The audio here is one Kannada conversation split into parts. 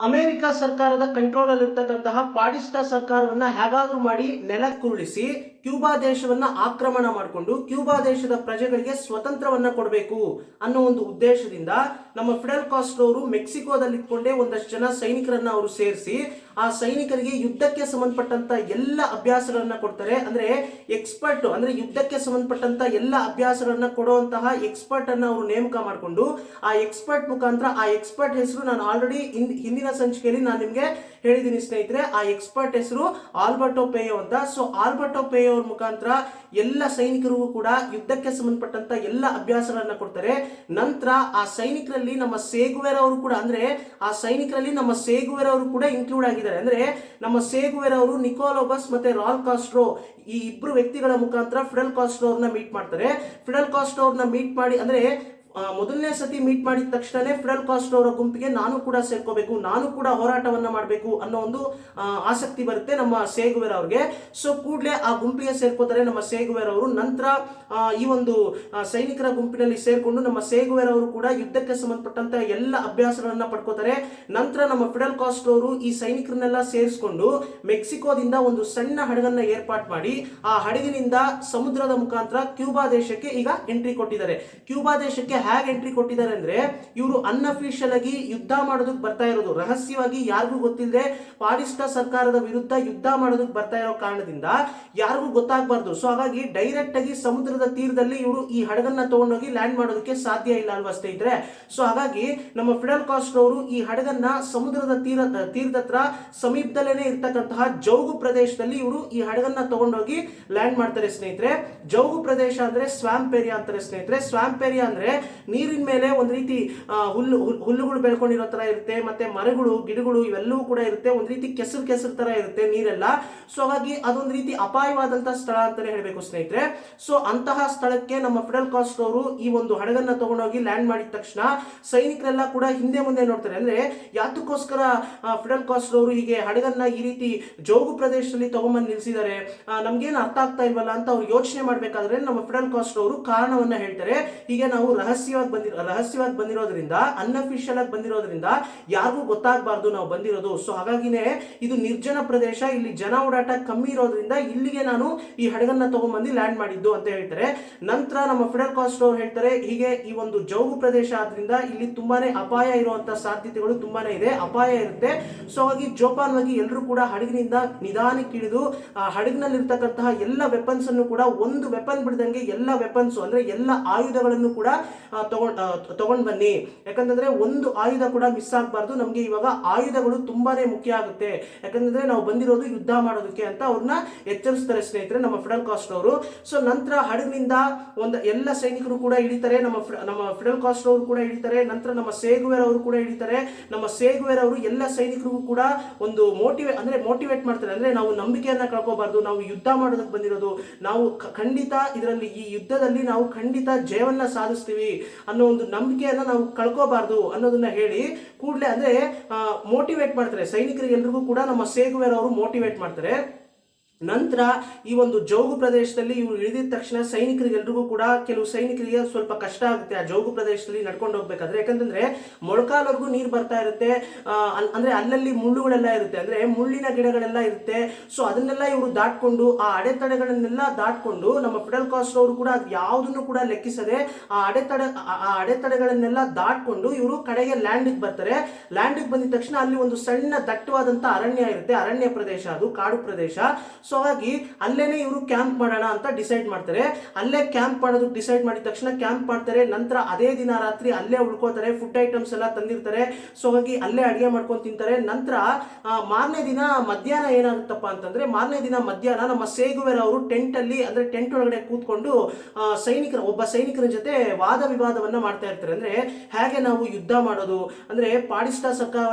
ಅಮೆರಿಕ ಸರ್ಕಾರದ ಕಂಟ್ರೋಲ್ ಅಲ್ಲಿ ಇರ್ತಕ್ಕಂತಹ ಪಾಡಿಸ್ಟಾ ಸರ್ಕಾರವನ್ನ ಹೇಗಾದ್ರೂ ಮಾಡಿ ನೆಲಕ್ಕುರುಳಿಸಿ ಕ್ಯೂಬಾ ದೇಶವನ್ನ ಆಕ್ರಮಣ ಮಾಡಿಕೊಂಡು ಕ್ಯೂಬಾ ದೇಶದ ಪ್ರಜೆಗಳಿಗೆ ಸ್ವತಂತ್ರವನ್ನ ಕೊಡಬೇಕು ಅನ್ನೋ ಒಂದು ಉದ್ದೇಶದಿಂದ ನಮ್ಮ ಫಿಡೆಲ್ ಕಾಸ್ಟ್ರೋ ಅವರು ಮೆಕ್ಸಿಕೋದಲ್ಲಿ ಇಟ್ಕೊಂಡೇ ಒಂದಷ್ಟು ಜನ ಸೈನಿಕರನ್ನ ಅವರು ಸೇರಿಸಿ ಆ ಸೈನಿಕರಿಗೆ ಯುದ್ಧಕ್ಕೆ ಸಂಬಂಧಪಟ್ಟಂತ ಎಲ್ಲ ಅಭ್ಯಾಸಗಳನ್ನ ಕೊಡ್ತಾರೆ. ಅಂದ್ರೆ ಎಕ್ಸ್ಪರ್ಟ್, ಅಂದ್ರೆ ಯುದ್ಧಕ್ಕೆ ಸಂಬಂಧಪಟ್ಟಂತ ಎಲ್ಲ ಅಭ್ಯಾಸಗಳನ್ನ ಕೊಡುವಂತಹ ಎಕ್ಸ್ಪರ್ಟ್ ಅನ್ನ ಅವರು ನೇಮಕ ಮಾಡಿಕೊಂಡು ಆ ಎಕ್ಸ್ಪರ್ಟ್ ಮುಖಾಂತರ, ಆ ಎಕ್ಸ್ಪರ್ಟ್ ಹೆಸರು ನಾನು ಆಲ್ರೆಡಿ ಹಿಂದಿನ ಸಂಚಿಕೆಯಲ್ಲಿ ನಾನು ನಿಮ್ಗೆ ಹೇಳಿದ್ದೀನಿ ಸ್ನೇಹಿತರೆ, ಆ ಎಕ್ಸ್ಪರ್ಟ್ ಹೆಸರು ಆಲ್ಬರ್ಟೋ ಪೇಯೋ ಅಂತ. ಸೊ ಆಲ್ಬರ್ಟೋ ಪೇಯೋ ಅವ್ರ ಮುಖಾಂತರ ಎಲ್ಲ ಸೈನಿಕರಿಗೂ ಕೂಡ ಯುದ್ಧಕ್ಕೆ ಸಂಬಂಧಪಟ್ಟಂತ ಎಲ್ಲ ಅಭ್ಯಾಸಗಳನ್ನ ಕೊಡ್ತಾರೆ. ನಂತರ ಆ ಸೈನಿಕರಲ್ಲಿ ನಮ್ಮ ಸೇಗುವೆರ್ ಅವರು ಕೂಡ, ಅಂದ್ರೆ ಆ ಸೈನಿಕರಲ್ಲಿ ನಮ್ಮ ಸೇಗುವೆರ್ ಅವರು ಕೂಡ ಇನ್ಕ್ಲೂಡ್ ಆಗಿದ್ದಾರೆ. ಅಂದ್ರೆ ನಮ್ಮ ಸೇಗುವೆರ್ ಅವರು ನಿಕೋಲೋಬಸ್ ಮತ್ತೆ ರಾಲ್ ಕಾಸ್ಟ್ರೋ ಈ ಇಬ್ರು ವ್ಯಕ್ತಿಗಳ ಮುಖಾಂತರ ಫಿಡೆಲ್ ಕಾಸ್ಟ್ರೋ ಅವ್ರನ್ನ ಮೀಟ್ ಮಾಡ್ತಾರೆ. ಫಿಡೆಲ್ ಕಾಸ್ಟ್ರೋ ಅವ್ರನ್ನ ಮೀಟ್ ಮಾಡಿ, ಅಂದ್ರೆ ಮೊದಲನೇ ಸತಿ ಮೀಟ್ ಮಾಡಿದ ತಕ್ಷಣನೇ ಫಿಡೆಲ್ ಕಾಸ್ಟ್ರೋ ಅವರ ಗುಂಪಿಗೆ ನಾನು ಕೂಡ ಸೇರ್ಕೋಬೇಕು, ನಾನು ಕೂಡ ಹೋರಾಟವನ್ನ ಮಾಡಬೇಕು ಅನ್ನೋ ಒಂದು ಆಸಕ್ತಿ ಬರುತ್ತೆ ನಮ್ಮ ಸೇಗುವೆರ್ ಅವ್ರಿಗೆ. ಸೊ ಕೂಡಲೇ ಆ ಗುಂಪಿಗೆ ಸೇರ್ಕೋತಾರೆ ನಮ್ಮ ಸೇಗುವೆರ್ ಅವರು. ನಂತರ ಈ ಒಂದು ಸೈನಿಕರ ಗುಂಪಿನಲ್ಲಿ ಸೇರ್ಕೊಂಡು ನಮ್ಮ ಸೇಗುವೆರ್ ಅವರು ಕೂಡ ಯುದ್ಧಕ್ಕೆ ಸಂಬಂಧಪಟ್ಟಂತ ಎಲ್ಲ ಅಭ್ಯಾಸಗಳನ್ನ ಪಡ್ಕೋತಾರೆ. ನಂತರ ನಮ್ಮ ಫಿಡೆಲ್ ಕಾಸ್ಟ್ರೋ ಅವರು ಈ ಸೈನಿಕರನ್ನೆಲ್ಲ ಸೇರಿಸಿಕೊಂಡು ಮೆಕ್ಸಿಕೋದಿಂದ ಒಂದು ಸಣ್ಣ ಹಡಗನ್ನ ಏರ್ಪಾಟ್ ಮಾಡಿ ಆ ಹಡಗಿನಿಂದ ಸಮುದ್ರದ ಮುಖಾಂತರ ಕ್ಯೂಬಾ ದೇಶಕ್ಕೆ ಈಗ ಎಂಟ್ರಿ ಕೊಟ್ಟಿದ್ದಾರೆ. ಕ್ಯೂಬಾ ದೇಶಕ್ಕೆ ಹೇಗೆ ಎಂಟ್ರಿ ಕೊಟ್ಟಿದ್ದಾರೆ ಅಂದ್ರೆ, ಇವರು ಅನ್ಅಫಿಷಿಯಲ್ ಆಗಿ ಯುದ್ಧ ಮಾಡೋದಕ್ಕೆ ಬರ್ತಾ ಇರೋದು, ರಹಸ್ಯವಾಗಿ ಯಾರಿಗೂ ಗೊತ್ತಿಲ್ಲದೆ ಪಾಡಿಸ್ಟಾ ಸರ್ಕಾರದ ವಿರುದ್ಧ ಯುದ್ಧ ಮಾಡೋದಕ್ಕೆ ಬರ್ತಾ ಇರೋ ಕಾರಣದಿಂದ ಯಾರಿಗೂ ಗೊತ್ತಾಗಬಾರ್ದು. ಸೊ ಹಾಗಾಗಿ ಡೈರೆಕ್ಟ್ ಆಗಿ ಸಮುದ್ರದ ತೀರದಲ್ಲಿ ಇವರು ಈ ಹಡಗನ್ನ ತಗೊಂಡೋಗಿ ಲ್ಯಾಂಡ್ ಮಾಡೋದಕ್ಕೆ ಸಾಧ್ಯ ಇಲ್ಲ ಅಲ್ವಾ ಸ್ನೇಹಿತರೆ. ಸೊ ಹಾಗಾಗಿ ನಮ್ಮ ಫಿಡೆಲ್ ಕಾಸ್ಟ್ರೋ ಅವರು ಈ ಹಡಗನ್ನ ಸಮುದ್ರದ ತೀರದ ಹತ್ರ ಸಮೀಪದಲ್ಲೇನೆ ಇರ್ತಕ್ಕಂತಹ ಜೌಗು ಪ್ರದೇಶದಲ್ಲಿ ಇವರು ಈ ಹಡಗನ್ನ ತಗೊಂಡೋಗಿ ಲ್ಯಾಂಡ್ ಮಾಡ್ತಾರೆ ಸ್ನೇಹಿತರೆ. ಜೌಗು ಪ್ರದೇಶ ಅಂದ್ರೆ ಸ್ವಾಂಪ್ ಏರಿಯಾ ಅಂತಾರೆ ಸ್ನೇಹಿತರೆ. ಸ್ವಾಂಪ್ ಏರಿಯಾ ಅಂದ್ರೆ ನೀರಿನ ಮೇಲೆ ಒಂದ್ ರೀತಿ ಹುಲ್ಲುಗಳು ಬೆಳ್ಕೊಂಡಿರೋ ತರ ಇರುತ್ತೆ, ಮತ್ತೆ ಮರಗಳು ಗಿಡಗಳು ಇವೆಲ್ಲವೂ ಕೂಡ ಇರುತ್ತೆ, ಒಂದ್ ರೀತಿ ಕೆಸರು ತರ ಇರುತ್ತೆ ನೀರೆಲ್ಲ. ಸೊ ಹಾಗಾಗಿ ಅದೊಂದ್ ರೀತಿ ಅಪಾಯವಾದಂತಹ ಸ್ಥಳ ಅಂತಾನೆ ಹೇಳ್ಬೇಕು ಸ್ನೇಹಿತರೆ. ಸೊ ಅಂತಹ ಸ್ಥಳಕ್ಕೆ ನಮ್ಮ ಫಿಡೆಲ್ ಕಾಸ್ಟ್ರೋ ಅವರು ಈ ಒಂದು ಹಡಗನ್ನ ತಗೊಂಡೋಗಿ ಲ್ಯಾಂಡ್ ಮಾಡಿದ ತಕ್ಷಣ ಸೈನಿಕರೆಲ್ಲ ಕೂಡ ಹಿಂದೆ ಮುಂದೆ ನೋಡ್ತಾರೆ. ಅಂದ್ರೆ ಯಾತಕ್ಕೋಸ್ಕರ ಫಿಡೆಲ್ ಕಾಸ್ಟ್ರೋ ಅವರು ಹೀಗೆ ಹಡಗನ್ನ ಈ ರೀತಿ ಜೋಗು ಪ್ರದೇಶದಲ್ಲಿ ತಗೊಂಡ್ಬಂದು ನಿಲ್ಸಿದ್ದಾರೆ, ನಮ್ಗೇನು ಅರ್ಥ ಆಗ್ತಾ ಇಲ್ವಲ್ಲ ಅಂತ ಅವ್ರು ಯೋಚನೆ ಮಾಡ್ಬೇಕಾದ್ರೆ ನಮ್ಮ ಫಿಡೆಲ್ ಕಾಸ್ಟ್ರೋ ಅವರು ಕಾರಣವನ್ನ ಹೇಳ್ತಾರೆ. ಹೀಗೆ ನಾವು ರಹಸ್ಯವಾಗಿ ಬಂದಿರೋದ್ರಿಂದ, ಅನ್ಅಫಿಷಿಯಲ್ ಆಗಿ ಬಂದಿರೋದ್ರಿಂದ ಯಾರಿಗೂ ಗೊತ್ತಾಗಬಾರ್ದು ನಾವು ಬಂದಿರೋದು. ಸೊ ಹಾಗಾಗಿನೇ ಇದು ನಿರ್ಜನ ಪ್ರದೇಶ, ಇಲ್ಲಿ ಜನ ಓಡಾಟ ಕಮ್ಮಿ ಇರೋದ್ರಿಂದ ಇಲ್ಲಿಗೆ ನಾನು ಈ ಹಡಗನ್ನ ತಗೊಂಡ್ಬಂದು ಲ್ಯಾಂಡ್ ಮಾಡಿದ್ದು ಅಂತ ಹೇಳ್ತಾರೆ. ನಂತರ ನಮ್ಮ ಫಿಡೆಲ್ ಕಾಸ್ಟ್ರೋ ಅವರು ಹೇಳ್ತಾರೆ, ಹೀಗೆ ಈ ಒಂದು ಜೌಗು ಪ್ರದೇಶ ಆದ್ರಿಂದ ಇಲ್ಲಿ ತುಂಬಾನೇ ಅಪಾಯ ಇರುವಂತ ಸಾಧ್ಯತೆಗಳು ತುಂಬಾನೇ ಇದೆ, ಅಪಾಯ ಇರುತ್ತೆ. ಸೊ ಹಾಗಾಗಿ ಜೋಪಾನವಾಗಿ ಎಲ್ಲರೂ ಕೂಡ ಹಡಗಿನಿಂದ ನಿಧಾನಕ್ಕೆ ಇಳಿದು ಆ ಹಡಗಿನಲ್ಲಿ ಇರ್ತಕ್ಕಂತಹ ಎಲ್ಲ ವೆಪನ್ಸ್ ಅನ್ನು ಕೂಡ, ಒಂದು ವೆಪನ್ ಬಿಡದಂಗೆ ಎಲ್ಲ ವೆಪನ್ಸ್ ಅಂದ್ರೆ ಎಲ್ಲ ಆಯುಧಗಳನ್ನು ಕೂಡ ತಗೊಂಡ್ ಬನ್ನಿ. ಯಾಕಂತಂದ್ರೆ ಒಂದು ಆಯುಧ ಕೂಡ ಮಿಸ್ ಆಗಬಾರ್ದು, ನಮ್ಗೆ ಇವಾಗ ಆಯುಧಗಳು ತುಂಬಾನೇ ಮುಖ್ಯ ಆಗುತ್ತೆ, ಯಾಕಂತಂದ್ರೆ ನಾವು ಬಂದಿರೋದು ಯುದ್ಧ ಮಾಡೋದಕ್ಕೆ ಅಂತ ಅವ್ರನ್ನ ಎಚ್ಚರಿಸ್ತಾರೆ ಸ್ನೇಹಿತರೆ ನಮ್ಮ ಫಿಡೆಲ್ ಕಾಸ್ಟ್ರೋ ಅವರು. ಸೊ ನಂತರ ಹಡಗಿನಿಂದ ಎಲ್ಲ ಸೈನಿಕರು ಕೂಡ ಇಳಿತಾರೆ, ನಮ್ಮ ಫಿಡೆಲ್ ಕಾಸ್ಟ್ರೋ ಅವರು ಕೂಡ ಇಳಿತಾರೆ. ನಂತರ ನಮ್ಮ ಸೇಗುವೆರ್ ಅವರು ಕೂಡ ಇಳಿತಾರೆ. ನಮ್ಮ ಸೇಗುವೆರ್ ಅವರು ಎಲ್ಲ ಸೈನಿಕರಿಗೂ ಕೂಡ ಒಂದು ಮೋಟಿವೇಟ್ ಮಾಡ್ತಾರೆ. ಅಂದ್ರೆ ನಾವು ನಂಬಿಕೆಯನ್ನ ಕಳ್ಕೋಬಾರ್ದು, ನಾವು ಯುದ್ಧ ಮಾಡೋದಕ್ಕೆ ಬಂದಿರೋದು, ನಾವು ಖಂಡಿತ ಇದರಲ್ಲಿ ಈ ಯುದ್ಧದಲ್ಲಿ ನಾವು ಖಂಡಿತ ಜಯವನ್ನ ಸಾಧಿಸ್ತೀವಿ ಅನ್ನೋ ಒಂದು ನಂಬಿಕೆಯನ್ನ ನಾವು ಕಳ್ಕೋಬಾರ್ದು ಅನ್ನೋದನ್ನ ಹೇಳಿ ಕೂಡಲೇ ಅಂದ್ರೆ ಮೋಟಿವೇಟ್ ಮಾಡ್ತಾರೆ ಸೈನಿಕರಿಗೆ ಎಲ್ರಿಗೂ ಕೂಡ. ನಮ್ಮ ಸೇಗುವೆರ್ ಅವರು ಮೋಟಿವೇಟ್ ಮಾಡ್ತಾರೆ. ನಂತರ ಈ ಒಂದು ಜೌಗು ಪ್ರದೇಶದಲ್ಲಿ ಇವರು ಇಳಿದಿದ ತಕ್ಷಣ ಸೈನಿಕರಿಗೆಲ್ರಿಗೂ ಕೂಡ, ಕೆಲವು ಸೈನಿಕರಿಗೆ ಸ್ವಲ್ಪ ಕಷ್ಟ ಆಗುತ್ತೆ ಆ ಜೌಗು ಪ್ರದೇಶದಲ್ಲಿ ನಡ್ಕೊಂಡು ಹೋಗ್ಬೇಕಾದ್ರೆ. ಯಾಕಂತಂದ್ರೆ ಮೊಳಕಾಲ್ವರೆಗೂ ನೀರು ಬರ್ತಾ ಇರುತ್ತೆ, ಅಂದ್ರೆ ಅಲ್ಲಲ್ಲಿ ಮುಳ್ಳುಗಳೆಲ್ಲ ಇರುತ್ತೆ, ಅಂದ್ರೆ ಮುಳ್ಳಿನ ಗಿಡಗಳೆಲ್ಲ ಇರುತ್ತೆ. ಸೊ ಅದನ್ನೆಲ್ಲ ಇವರು ದಾಟ್ಕೊಂಡು, ಆ ಅಡೆತಡೆಗಳನ್ನೆಲ್ಲ ದಾಟ್ಕೊಂಡು ನಮ್ಮ ಫಿಡೆಲ್ ಕಾಸ್ಟ್ರೋ ಅವರು ಕೂಡ ಯಾವುದನ್ನು ಕೂಡ ಲೆಕ್ಕಿಸದೆ ಆ ಅಡೆತಡೆಗಳನ್ನೆಲ್ಲ ದಾಟ್ಕೊಂಡು ಇವರು ಕಡೆಗೆ ಲ್ಯಾಂಡಿಗೆ ಬರ್ತಾರೆ. ಲ್ಯಾಂಡಿಗೆ ಬಂದಿದ ತಕ್ಷಣ ಅಲ್ಲಿ ಒಂದು ಸಣ್ಣ ದಟ್ಟವಾದಂತ ಅರಣ್ಯ ಇರುತ್ತೆ, ಅರಣ್ಯ ಪ್ರದೇಶ, ಅದು ಕಾಡು ಪ್ರದೇಶ. ಸೊ ಹಾಗಾಗಿ ಅಲ್ಲೇನೆ ಇವರು ಕ್ಯಾಂಪ್ ಮಾಡೋಣ ಅಂತ ಡಿಸೈಡ್ ಮಾಡ್ತಾರೆ. ಅಲ್ಲೇ ಕ್ಯಾಂಪ್ ಮಾಡೋದಕ್ಕೆ ಡಿಸೈಡ್ ಮಾಡಿದ ತಕ್ಷಣ ಕ್ಯಾಂಪ್ ಮಾಡ್ತಾರೆ. ನಂತರ ಅದೇ ದಿನ ರಾತ್ರಿ ಅಲ್ಲೇ ಉಳ್ಕೋತಾರೆ, ಫುಡ್ ಐಟಮ್ಸ್ ಎಲ್ಲ ತಂದಿರ್ತಾರೆ. ಸೊ ಹಾಗಾಗಿ ಅಲ್ಲೇ ಅಡಿಗೆ ಮಾಡ್ಕೊಂಡು ತಿಂತಾರೆ. ನಂತರ ಮಾರನೇ ದಿನ ಮಧ್ಯಾಹ್ನ ಏನಾಗುತ್ತಪ್ಪ ಅಂತಂದ್ರೆ, ಮಾರನೇ ದಿನ ಮಧ್ಯಾಹ್ನ ನಮ್ಮ ಸೇಗುವೆರ್ ಅವರು ಟೆಂಟ್ ಅಲ್ಲಿ, ಅಂದ್ರೆ ಟೆಂಟ್ ಒಳಗಡೆ ಕೂತ್ಕೊಂಡು ಒಬ್ಬ ಸೈನಿಕರ ಜೊತೆ ವಾದ ವಿವಾದವನ್ನ ಮಾಡ್ತಾ ಇರ್ತಾರೆ. ಅಂದ್ರೆ ಹೇಗೆ ನಾವು ಯುದ್ಧ ಮಾಡೋದು, ಅಂದ್ರೆ ಪಾಡಿಸ್ಟಾ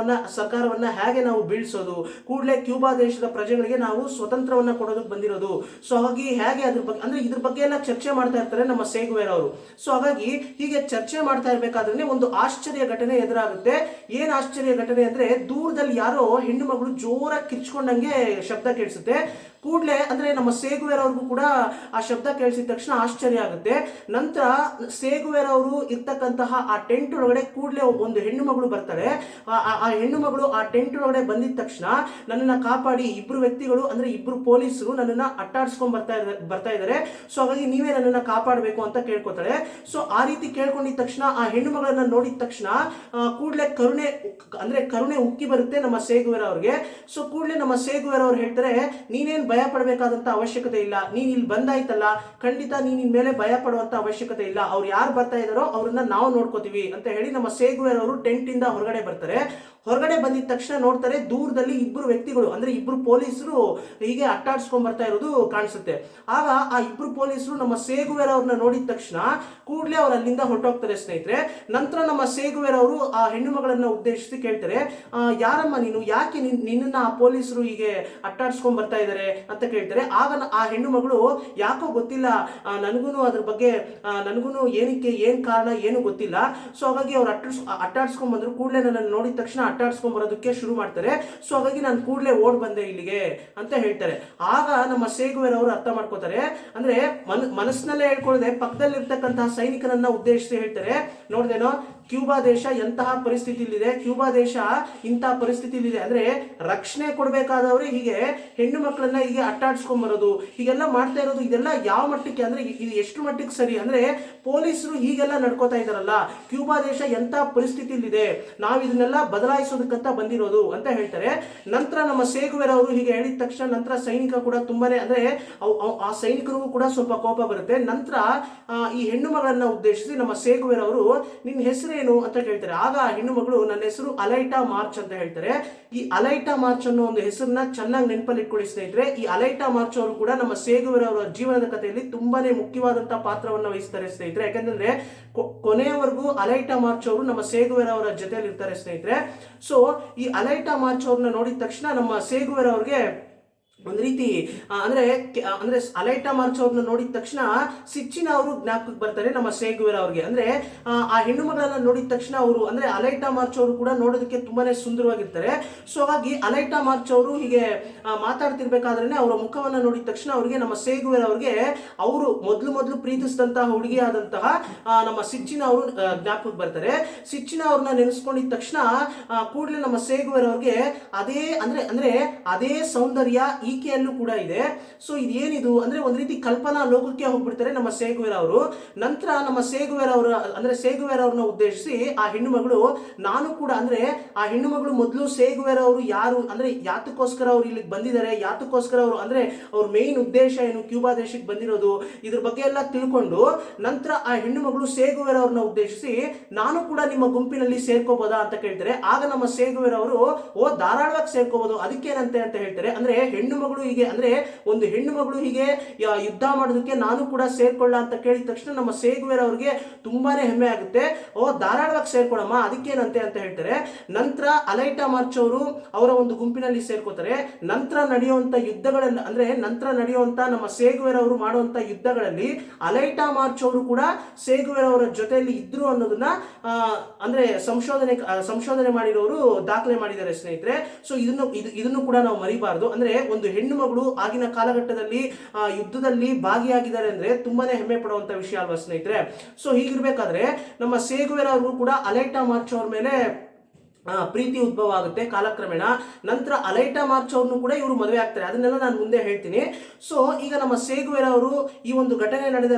ಸರ್ಕಾರವನ್ನ ಹೇಗೆ ನಾವು ಬೀಳ್ಸೋದು, ಕೂಡಲೇ ಕ್ಯೂಬಾ ದೇಶದ ಪ್ರಜೆಗಳಿಗೆ ನಾವು ಸ್ವತಂತ್ರವನ್ನ ಕೊಡೋದಕ್ಕೆ ಬಂದಿರೋದು. ಸೊ ಹಾಗಾಗಿ ಹೇಗೆ ಅದ್ರ ಬಗ್ಗೆ, ಅಂದ್ರೆ ಇದ್ರ ಬಗ್ಗೆ ಎಲ್ಲ ಚರ್ಚೆ ಮಾಡ್ತಾ ಇರ್ತಾರೆ ನಮ್ಮ ಸೇಗುವೆರ್ ಅವರು. ಸೊ ಹಾಗಾಗಿ ಹೀಗೆ ಚರ್ಚೆ ಮಾಡ್ತಾ ಇರ್ಬೇಕಾದ್ರೆ ಒಂದು ಆಶ್ಚರ್ಯ ಘಟನೆ ಎದುರಾಗುತ್ತೆ. ಏನ್ ಆಶ್ಚರ್ಯ ಘಟನೆ ಅಂದ್ರೆ, ದೂರದಲ್ಲಿ ಯಾರೋ ಹೆಣ್ಣು ಮಗಳು ಜೋರಾಗಿ ಕಿರ್ಚ್ಕೊಂಡಂಗೆ ಶಬ್ದ ಕೇಳಿಸುತ್ತೆ. ಕೂಡಲೇ ಅಂದ್ರೆ ನಮ್ಮ ಸೇಗುವೆರ್ ಅವ್ರಿಗೂ ಕೂಡ ಆ ಶಬ್ದ ಕೇಳಿಸಿದ ತಕ್ಷಣ ಆಶ್ಚರ್ಯ ಆಗುತ್ತೆ. ನಂತರ ಸೇಗುವೆರ್ ಅವರು ಇರ್ತಕ್ಕಂತಹ ಆ ಟೆಂಟ್ ಒಳಗಡೆ ಕೂಡಲೇ ಒಂದು ಹೆಣ್ಣು ಮಗಳು ಬರ್ತಾಳೆ. ಆ ಹೆಣ್ಣು ಮಗಳು ಆ ಟೆಂಟ್ ಒಳಗಡೆ ಬಂದಿದ ತಕ್ಷಣ ನನ್ನನ್ನ ಕಾಪಾಡಿ, ಇಬ್ರು ವ್ಯಕ್ತಿಗಳು ಅಂದ್ರೆ ಇಬ್ರು ಪೊಲೀಸರು ನನ್ನನ್ನ ಅಟ್ಟಾಡ್ಸ್ಕೊಂಡ್ ಬರ್ತಾ ಇದ್ದಾರೆ, ಸೊ ಹಾಗಾಗಿ ನೀವೇ ನನ್ನನ್ನ ಕಾಪಾಡಬೇಕು ಅಂತ ಕೇಳ್ಕೊತಾಳೆ. ಸೊ ಆ ರೀತಿ ಕೇಳ್ಕೊಂಡಿದ ತಕ್ಷಣ ಆ ಹೆಣ್ಣು ಮಗಳನ್ನ ನೋಡಿದ ತಕ್ಷಣ ಕೂಡಲೇ ಕರುಣೆ ಉಕ್ಕಿ ಬರುತ್ತೆ ನಮ್ಮ ಸೇಗುವೆರ್ ಅವ್ರಿಗೆ. ಸೊ ಕೂಡಲೇ ನಮ್ಮ ಸೇಗುವೆರ್ ಅವ್ರು ಹೇಳ್ತಾರೆ, ನೀನೇನ್ ಭಯ ಪಡಬೇಕಾದಂತ ಅವಶ್ಯಕತೆ ಇಲ್ಲ, ನೀನ್ ಇಲ್ಲಿ ಬಂದಾಯ್ತಲ್ಲ, ಖಂಡಿತ ನೀನ್ ಇನ್ ಮೇಲೆ ಭಯ ಪಡುವಂತ ಅವಶ್ಯಕತೆ ಇಲ್ಲ, ಅವ್ರು ಯಾರು ಬರ್ತಾ ಇದಾರೋ ಅವ್ರನ್ನ ನಾವು ನೋಡ್ಕೋತೀವಿ ಅಂತ ಹೇಳಿ ನಮ್ಮ ಸೇಗುವೆರ್ ಅವರು ಟೆಂಟ್ ಇಂದ ಹೊರಗಡೆ ಬರ್ತಾರೆ. ಹೊರಗಡೆ ಬಂದಿದ ತಕ್ಷಣ ನೋಡ್ತಾರೆ, ದೂರದಲ್ಲಿ ಇಬ್ರು ವ್ಯಕ್ತಿಗಳು ಅಂದ್ರೆ ಇಬ್ರು ಪೊಲೀಸರು ಹೀಗೆ ಅಟ್ಟಾಡ್ಸ್ಕೊಂಡ್ ಬರ್ತಾ ಇರೋದು ಕಾಣಿಸುತ್ತೆ. ಆಗ ಆ ಇಬ್ರು ಪೊಲೀಸರು ನಮ್ಮ ಸೇಗುವೆರ್ ಅವ್ರನ್ನ ನೋಡಿದ ತಕ್ಷಣ ಕೂಡಲೇ ಅವ್ರು ಅಲ್ಲಿಂದ ಹೊರಟೋಗ್ತಾರೆ ಸ್ನೇಹಿತರೆ. ನಂತರ ನಮ್ಮ ಸೇಗುವೆರ್ ಅವರು ಆ ಹೆಣ್ಣು ಮಗಳನ್ನ ಉದ್ದೇಶಿಸಿ ಕೇಳ್ತಾರೆ, ಯಾರಮ್ಮ ನೀನು, ಯಾಕೆ ನಿನ್ನ ಆ ಪೊಲೀಸರು ಹೀಗೆ ಅಟ್ಟಾಡ್ಸ್ಕೊಂಡ್ ಬರ್ತಾ ಇದ್ದಾರೆ ಅಂತ ಕೇಳ್ತಾರೆ. ಆಗ ಆ ಹೆಣ್ಣು ಮಗಳು ಯಾಕೋ ಗೊತ್ತಿಲ್ಲ, ಅದ್ರ ಬಗ್ಗೆ ನನಗೂ ಏನ್ ಕಾರಣ ಏನು ಗೊತ್ತಿಲ್ಲ, ಸೊ ಹಾಗಾಗಿ ಅವ್ರು ಅಟ್ಟಾಡ್ಸ್ಕೊಂಡ್ ಬಂದ್ರು. ಕೂಡಲೇ ನನ್ನ ನೋಡಿದ ತಕ್ಷಣ ಅಟ್ಟಾಡ್ಸ್ಕೊಂಡ್ ಬರೋದಕ್ಕೆ ಶುರು ಮಾಡ್ತಾರೆ. ಸೊ ಹಾಗಾಗಿ ನಾನು ಕೂಡಲೇ ಓಡ್ ಬಂದೆ ಇಲ್ಲಿಗೆ ಅಂತ ಹೇಳ್ತಾರೆ. ಆಗ ನಮ್ಮ ಸೇಗುವೆರ್ ಅವರು ಅರ್ಥ ಮಾಡ್ಕೋತಾರೆ, ಅಂದ್ರೆ ಮನಸ್ಸಿನಲ್ಲೇ ಹೇಳ್ಕೊಳ್ಳದೆ ಪಕ್ಕದಲ್ಲಿರ್ತಕ್ಕಂತಹ ಸೈನಿಕರನ್ನ ಉದ್ದೇಶಿಸಿ ಹೇಳ್ತಾರೆ, ನೋಡ್ದೇನೋ ಕ್ಯೂಬಾ ದೇಶ ಎಂತಹ ಪರಿಸ್ಥಿತಿಲಿದೆ, ಕ್ಯೂಬಾ ದೇಶ ಇಂತಹ ಪರಿಸ್ಥಿತಿಲಿದೆ ಅಂದ್ರೆ ರಕ್ಷಣೆ ಕೊಡಬೇಕಾದವ್ರೆ ಹೀಗೆ ಹೆಣ್ಣು ಮಕ್ಕಳನ್ನ ಹೀಗೆ ಅಟ್ಟಾಡ್ಸ್ಕೊಂಡ್ ಬರೋದು, ಹೀಗೆಲ್ಲ ಮಾಡ್ತಾ ಇರೋದು, ಇದೆಲ್ಲ ಯಾವ ಮಟ್ಟಕ್ಕೆ ಅಂದ್ರೆ ಇದು ಎಷ್ಟು ಮಟ್ಟಿಗೆ ಸರಿ ಅಂದ್ರೆ ಪೊಲೀಸರು ಹೀಗೆಲ್ಲ ನಡ್ಕೋತಾ ಇದಾರಲ್ಲ, ಕ್ಯೂಬಾ ದೇಶ ಎಂತಹ ಪರಿಸ್ಥಿತಿಲಿದೆ, ನಾವು ಇದನ್ನೆಲ್ಲ ಬದಲಾಯಿಸೋದಕ್ಕಂತ ಬಂದಿರೋದು ಅಂತ ಹೇಳ್ತಾರೆ. ನಂತರ ನಮ್ಮ ಸೇಗುವೆರ್ ಅವರು ಹೀಗೆ ಹೇಳಿದ ತಕ್ಷಣ ನಂತರ ಸೈನಿಕ ಕೂಡ ತುಂಬಾನೇ ಅಂದ್ರೆ ಆ ಸೈನಿಕರಿಗೂ ಕೂಡ ಸ್ವಲ್ಪ ಕೋಪ ಬರುತ್ತೆ. ನಂತರ ಈ ಹೆಣ್ಣು ಮಗಳನ್ನ ಉದ್ದೇಶಿಸಿ ನಮ್ಮ ಸೇಗುವೆರ್ ಅವರು ನಿನ್ನ ಹೆಸರೇನು ಅಂತ ಕೇಳ್ತಾರೆ. ಆಗ ಆ ಹೆಣ್ಣು ಮಗಳು ನನ್ನ ಹೆಸರು ಅಲೈಟಾ ಮಾರ್ಚ್ ಅಂತ ಹೇಳ್ತಾರೆ. ಈ ಅಲೈಟಾ ಮಾರ್ಚ್ ಅನ್ನೋ ಒಂದು ಹೆಸರನ್ನ ಚೆನ್ನಾಗಿ ನೆನಪಲ್ಲಿ ಇಟ್ಕೊಳ್ಳಿ ಸ್ನೇಹಿತರೆ. ಈ ಅಲೈಟಾ ಮಾರ್ಚ್ ಅವರು ಕೂಡ ನಮ್ಮ ಸೇಗುವೆರ್ ಅವರ ಜೀವನದ ಕಥೆಯಲ್ಲಿ ತುಂಬಾನೇ ಮುಖ್ಯವಾದಂತಹ ಪಾತ್ರವನ್ನು ವಹಿಸ್ತಾರೆ ಸ್ನೇಹಿತರೆ. ಯಾಕಂದ್ರೆ ಕೊನೆಯವರೆಗೂ ಅಲೈಟಾ ಮಾರ್ಚ್ ಅವರು ನಮ್ಮ ಸೇಗುವೆರ್ ಅವರ ಜೊತೆಯಲ್ಲಿ ಇರ್ತಾರೆ ಸ್ನೇಹಿತರೆ. ಸೊ ಈ ಅಲೈಟಾ ಮಾರ್ಚ್ ಅವ್ರನ್ನ ನೋಡಿದ ತಕ್ಷಣ ನಮ್ಮ ಸೇಗುವೆರ್ ಅವ್ರಿಗೆ ಒಂದು ರೀತಿ ಅಂದ್ರೆ ಅಲೈಟಾ ಮಾರ್ಚ್ ಅವ್ರನ್ನ ನೋಡಿದ ತಕ್ಷಣ ಸಿಚ್ಚಿನ ಅವರು ಜ್ಞಾಪಕಕ್ಕೆ ಬರ್ತಾರೆ ನಮ್ಮ ಸೇಗುವೆರ್ ಅವ್ರಿಗೆ. ಅಂದ್ರೆ ಆ ಹೆಣ್ಣು ಮಗಳನ್ನ ನೋಡಿದ ತಕ್ಷಣ ಅವರು ಅಂದ್ರೆ ಅಲೈಟಾ ಮಾರ್ಚ್ ಅವರು ಕೂಡ ನೋಡೋದಕ್ಕೆ ತುಂಬಾನೇ ಸುಂದರವಾಗಿರ್ತಾರೆ. ಸೊ ಹಾಗಾಗಿ ಅಲೈಟಾ ಮಾರ್ಚ್ ಅವರು ಹೀಗೆ ಮಾತಾಡ್ತಿರ್ಬೇಕಾದ್ರೆ ಅವರ ಮುಖವನ್ನ ನೋಡಿದ ತಕ್ಷಣ ಅವರಿಗೆ ನಮ್ಮ ಸೇಗುವೆರ್ ಅವ್ರಿಗೆ ಅವರು ಮೊದಲು ಪ್ರೀತಿಸಿದಂತಹ ಹುಡುಗಿಯಾದಂತಹ ನಮ್ಮ ಸಿಚ್ಚಿನ ಅವರು ಜ್ಞಾಪಕಕ್ಕೆ ಬರ್ತಾರೆ. ಸಿಚ್ಚಿನ ಅವ್ರನ್ನ ನೆನೆಸ್ಕೊಂಡಿದ ತಕ್ಷಣ ಕೂಡಲೇ ನಮ್ಮ ಸೇಗುವೆರ್ ಅವ್ರಿಗೆ ಅದೇ ಸೌಂದರ್ಯ ಈಕೆಯಲ್ಲೂ ಕೂಡ ಇದೆ. ಸೊ ಇದೇನಿದು ಅಂದ್ರೆ ಒಂದು ರೀತಿ ಕಲ್ಪನಾ ಲೋಕಕ್ಕೆ ಹೋಗ್ಬಿಡ್ತಾರೆ ನಮ್ಮ ಸೇಗುವೆರ್ ಅವರು. ನಂತರ ನಮ್ಮ ಸೇಗುವೆರ್ ಅವ್ರನ್ನ ಉದ್ದೇಶಿಸಿ ಆ ಹೆಣ್ಣು ಮಗಳು, ನಾನು ಕೂಡ ಅಂದ್ರೆ ಆ ಹೆಣ್ಣು ಮಗಳು ಮೊದಲು ಸೇಗುವೆರ್ ಅವರು ಯಾರು ಅಂದ್ರೆ ಯಾತಕ್ಕೋಸ್ಕರ ಅವ್ರು ಇಲ್ಲಿಗೆ ಬಂದಿದ್ದಾರೆ, ಯಾತಕ್ಕೋಸ್ಕರ ಅವರು ಅಂದ್ರೆ ಅವ್ರ ಮೇನ್ ಉದ್ದೇಶ ಏನು, ಕ್ಯೂಬಾ ದೇಶಕ್ಕೆ ಬಂದಿರೋದು, ಇದ್ರ ಬಗ್ಗೆ ಎಲ್ಲ ತಿಳ್ಕೊಂಡು ನಂತರ ಆ ಹೆಣ್ಣು ಮಗಳು ಸೇಗುವೆರ್ ಅವ್ರನ್ನ ಉದ್ದೇಶಿಸಿ ನಾನು ಕೂಡ ನಿಮ್ಮ ಗುಂಪಿನಲ್ಲಿ ಸೇರ್ಕೋಬೋದಾ ಅಂತ ಕೇಳ್ತಾರೆ. ಆಗ ನಮ್ಮ ಸೇಗುವೆರ್ ಅವರು ಧಾರಾಳವಾಗಿ ಸೇರ್ಕೋಬಹುದು, ಅದಕ್ಕೇನಂತೆ ಅಂತ ಹೇಳ್ತಾರೆ. ಅಂದ್ರೆ ಹೆಣ್ಣು ಮಗಳು ಹೀಗೆ ಅಂದ್ರೆ ಒಂದು ಹೆಣ್ಣು ಮಗಳು ಹೀಗೆ ಯುದ್ಧ ಮಾಡೋದಕ್ಕೆ ನಾನು ಕೂಡ ಸೇರ್ಕೊಳ್ಳ ಅಂತ ಕೇಳಿದ ತಕ್ಷಣ ನಮ್ಮ ಸೇಗುವೆರ್ ಅವ್ರಿಗೆ ತುಂಬಾನೇ ಹೆಮ್ಮೆ ಆಗುತ್ತೆ. ಧಾರಾಳವಾಗಿ ಸೇರ್ಕೊಳ್ಳಮ್ಮ, ಅದಕ್ಕೇನಂತೆ ಅಂತ ಹೇಳ್ತಾರೆ. ನಂತರ ಅಲೈಟಾ ಮಾರ್ಚ್ ಅವರು ಅವರ ಒಂದು ಗುಂಪಿನಲ್ಲಿ ಸೇರ್ಕೋತಾರೆ. ನಂತರ ನಡೆಯುವಂತ ಯುದ್ಧಗಳಲ್ಲಿ ಅಂದ್ರೆ ನಮ್ಮ ಸೇಗುವೆರ್ ಅವರು ಮಾಡುವಂತ ಯುದ್ಧಗಳಲ್ಲಿ ಅಲೈಟಾ ಮಾರ್ಚ್ ಅವರು ಕೂಡ ಸೇಗುವೆರ್ ಅವರ ಜೊತೆಯಲ್ಲಿ ಇದ್ರು ಅನ್ನೋದನ್ನ ಅಂದ್ರೆ ಸಂಶೋಧನೆ ಮಾಡಿರೋರು ದಾಖಲೆ ಮಾಡಿದ್ದಾರೆ ಸ್ನೇಹಿತರೆ. ಸೊ ಇದನ್ನು ಕೂಡ ನಾವು ಮರಿಬಾರದು. ಅಂದ್ರೆ ಒಂದು ಹೆಣ್ಣು ಮಗಳು ಆಗಿನ ಕಾಲಘಟ್ಟದಲ್ಲಿ ಯುದ್ಧದಲ್ಲಿ ಭಾಗಿಯಾಗಿದ್ದಾರೆ ಅಂದ್ರೆ ತುಂಬಾನೇ ಹೆಮ್ಮೆ ಪಡುವಂತ ವಿಷಯ ಅಲ್ವಾ ಸ್ನೇಹಿತರೆ. ಸೊ ಹೀಗಿರ್ಬೇಕಾದ್ರೆ ನಮ್ಮ ಸೇಗುವೆರ್ ಅವ್ರಿಗೂ ಕೂಡ ಅಲೈಟಾ ಮಾರ್ಚ್ ಅವ್ರ ಮೇಲೆ ಪ್ರೀತಿ ಉದ್ಭವ ಆಗುತ್ತೆ ಕಾಲಕ್ರಮೇಣ. ನಂತರ ಅಲೈಟಾ ಮಾರ್ಚ್ ಅವ್ರನ್ನು ಕೂಡ ಇವರು ಮದುವೆ ಆಗ್ತಾರೆ, ಅದನ್ನೆಲ್ಲ ನಾನು ಮುಂದೆ ಹೇಳ್ತೀನಿ. ಸೊ ಈಗ ನಮ್ಮ ಸೇಗುವೆರ್ ಅವರು ಈ ಒಂದು ಘಟನೆ ನಡೆದ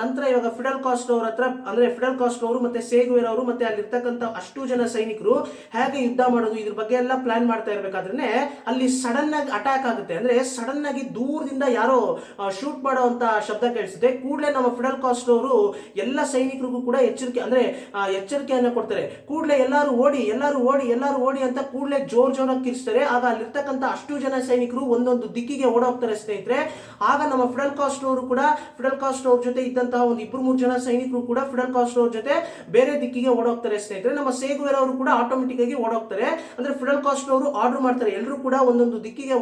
ನಂತರ ಇವಾಗ ಫಿಡೆಲ್ ಕಾಸ್ಟ್ರೋ ಅವ್ರ ಹತ್ರ ಅಂದ್ರೆ ಫಿಡೆಲ್ ಕಾಸ್ಟ್ರೋ ಅವರು ಮತ್ತೆ ಸೇಗುವೆರ್ ಅವರು ಮತ್ತೆ ಅಲ್ಲಿರ್ತಕ್ಕಂಥ ಅಷ್ಟು ಜನ ಸೈನಿಕರು ಹೇಗೆ ಯುದ್ಧ ಮಾಡೋದು ಇದ್ರ ಬಗ್ಗೆ ಎಲ್ಲ ಪ್ಲಾನ್ ಮಾಡ್ತಾ ಇರ್ಬೇಕಾದ್ರೆ ಅಲ್ಲಿ ಸಡನ್ ಆಗಿ ಅಟ್ಯಾಕ್ ಆಗುತ್ತೆ. ಅಂದ್ರೆ ಸಡನ್ ಆಗಿ ದೂರದಿಂದ ಯಾರೋ ಶೂಟ್ ಮಾಡುವಂತ ಶಬ್ದ ಕೇಳಿಸುತ್ತೆ. ಕೂಡಲೇ ನಮ್ಮ ಫಿಡೆಲ್ ಕಾಸ್ಟ್ರೋ ಅವರು ಎಲ್ಲ ಸೈನಿಕರಿಗೂ ಕೂಡ ಎಚ್ಚರಿಕೆಯನ್ನ ಕೊಡ್ತಾರೆ. ಕೂಡಲೇ ಎಲ್ಲರೂ ಓಡಿ ಅಂತ ಕೂಡಲೇ ಜೋರಾಗಿ ಕಿರ್ಸ್ತಾರೆ. ಆಗ ಅಲ್ಲಿರ್ತಕ್ಕಂಥ ಅಷ್ಟು ಜನ ಸೈನಿಕರು ಒಂದೊಂದು ದಿಕ್ಕಿಗೆ ಓಡೋಗ್ತಾರೆ ಸ್ನೇಹಿತರೆ. ಆಗ ನಮ್ಮ ಫಿಡೆಲ್ ಕಾಸ್ಟ್ರೋ ಅವ್ರ ಜೊತೆ ಇದ್ದಂತಹ ಒಂದು 2-3 ಜನ ಸೈನಿಕರು ಕೂಡ ಫಿಡೆಲ್ ಕಾಸ್ಟ್ರೋ ಅವ್ರ ಜೊತೆ ಬೇರೆ ದಿಕ್ಕಿಗೆ ಓಡೋಗ್ತಾರೆ ಸ್ನೇಹಿತರೆ. ನಮ್ಮ ಸೇಗುವೆರ್ ಅವರು ಕೂಡ ಆಟೋಮೆಟಿಕ್ ಆಗಿ ಓಡೋಗ್ತಾರೆ. ಅಂದ್ರೆ ಫಿಡೆಲ್ ಕಾಸ್ಟ್ರೋ ಅವರು ಆರ್ಡರ್ ಮಾಡ್ತಾರೆ, ಎಲ್ಲರೂ ಕೂಡ ಒಂದೊಂದು ದಿಕ್ಕಿಗೆ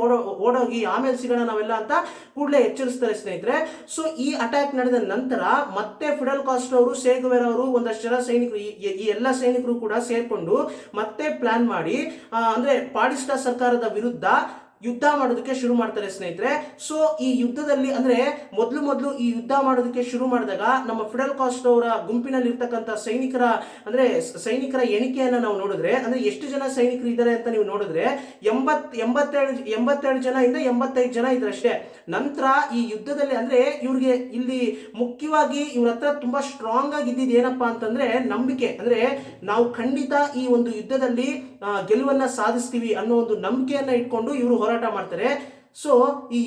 ಓಡೋಗಿ ಆಮೇಲೆ ಸಿಗೋಣ ನಾವೆಲ್ಲ ಅಂತ ಕೂಡಲೇ ಎಚ್ಚರಿಸ್ತಾರೆ ಸ್ನೇಹಿತರೆ. ಸೊ ಈ ಅಟ್ಯಾಕ್ ನಡೆದ ನಂತರ ಮತ್ತೆ ಫಿಡೆಲ್ ಕಾಸ್ಟ್ರೋ ಅವರು ಸೇಗುವೆರ್ ಅವರು ಒಂದಷ್ಟು ಜನ ಸೈನಿಕರು ಈ ಎಲ್ಲ ಸೈನಿಕರು ಕೂಡ ಸೇರ್ಕೊಂಡು ಮತ್ತೆ ಪ್ಲಾನ್ ಮಾಡಿ ಅಂದ್ರೆ ಪಾಡಿಸ್ಟಾ ಸರ್ಕಾರದ ವಿರುದ್ಧ ಯುದ್ಧ ಮಾಡೋದಕ್ಕೆ ಶುರು ಮಾಡ್ತಾರೆ ಸ್ನೇಹಿತರೆ. ಸೊ ಈ ಯುದ್ಧದಲ್ಲಿ ಅಂದ್ರೆ ಮೊದಲು ಈ ಯುದ್ಧ ಮಾಡೋದಕ್ಕೆ ಶುರು ಮಾಡಿದಾಗ ನಮ್ಮ ಫಿಡೆಲ್ ಕಾಸ್ಟ್ರೋ ಅವರ ಗುಂಪಿನಲ್ಲಿ ಇರ್ತಕ್ಕಂಥ ಸೈನಿಕರ ಎಣಿಕೆಯನ್ನ ನಾವು ನೋಡಿದ್ರೆ, ಅಂದ್ರೆ ಎಷ್ಟು ಜನ ಸೈನಿಕರು ಇದ್ದಾರೆ ಅಂತ ನೀವು ನೋಡಿದ್ರೆ 87 ಜನ ಇಂದ 85 ಜನ ಇದ್ರೆ ಅಷ್ಟೇ. ನಂತರ ಈ ಯುದ್ಧದಲ್ಲಿ ಅಂದ್ರೆ ಇವ್ರಿಗೆ ಇಲ್ಲಿ ಮುಖ್ಯವಾಗಿ ಇವ್ರ ಹತ್ರ ತುಂಬಾ ಸ್ಟ್ರಾಂಗ್ ಆಗಿ ಇದ್ದಿದ್ದು ಏನಪ್ಪಾ ಅಂತಂದ್ರೆ ನಂಬಿಕೆ. ಅಂದ್ರೆ ನಾವು ಖಂಡಿತ ಈ ಒಂದು ಯುದ್ಧದಲ್ಲಿ ಗೆಲುವನ್ನ ಸಾಧಿಸ್ತೀವಿ ಅನ್ನೋ ಒಂದು ನಂಬಿಕೆಯನ್ನ ಇಟ್ಕೊಂಡು ಇವರು ಹೋರಾಟ ಮಾಡ್ತಾರೆ. ಸೊ ಈ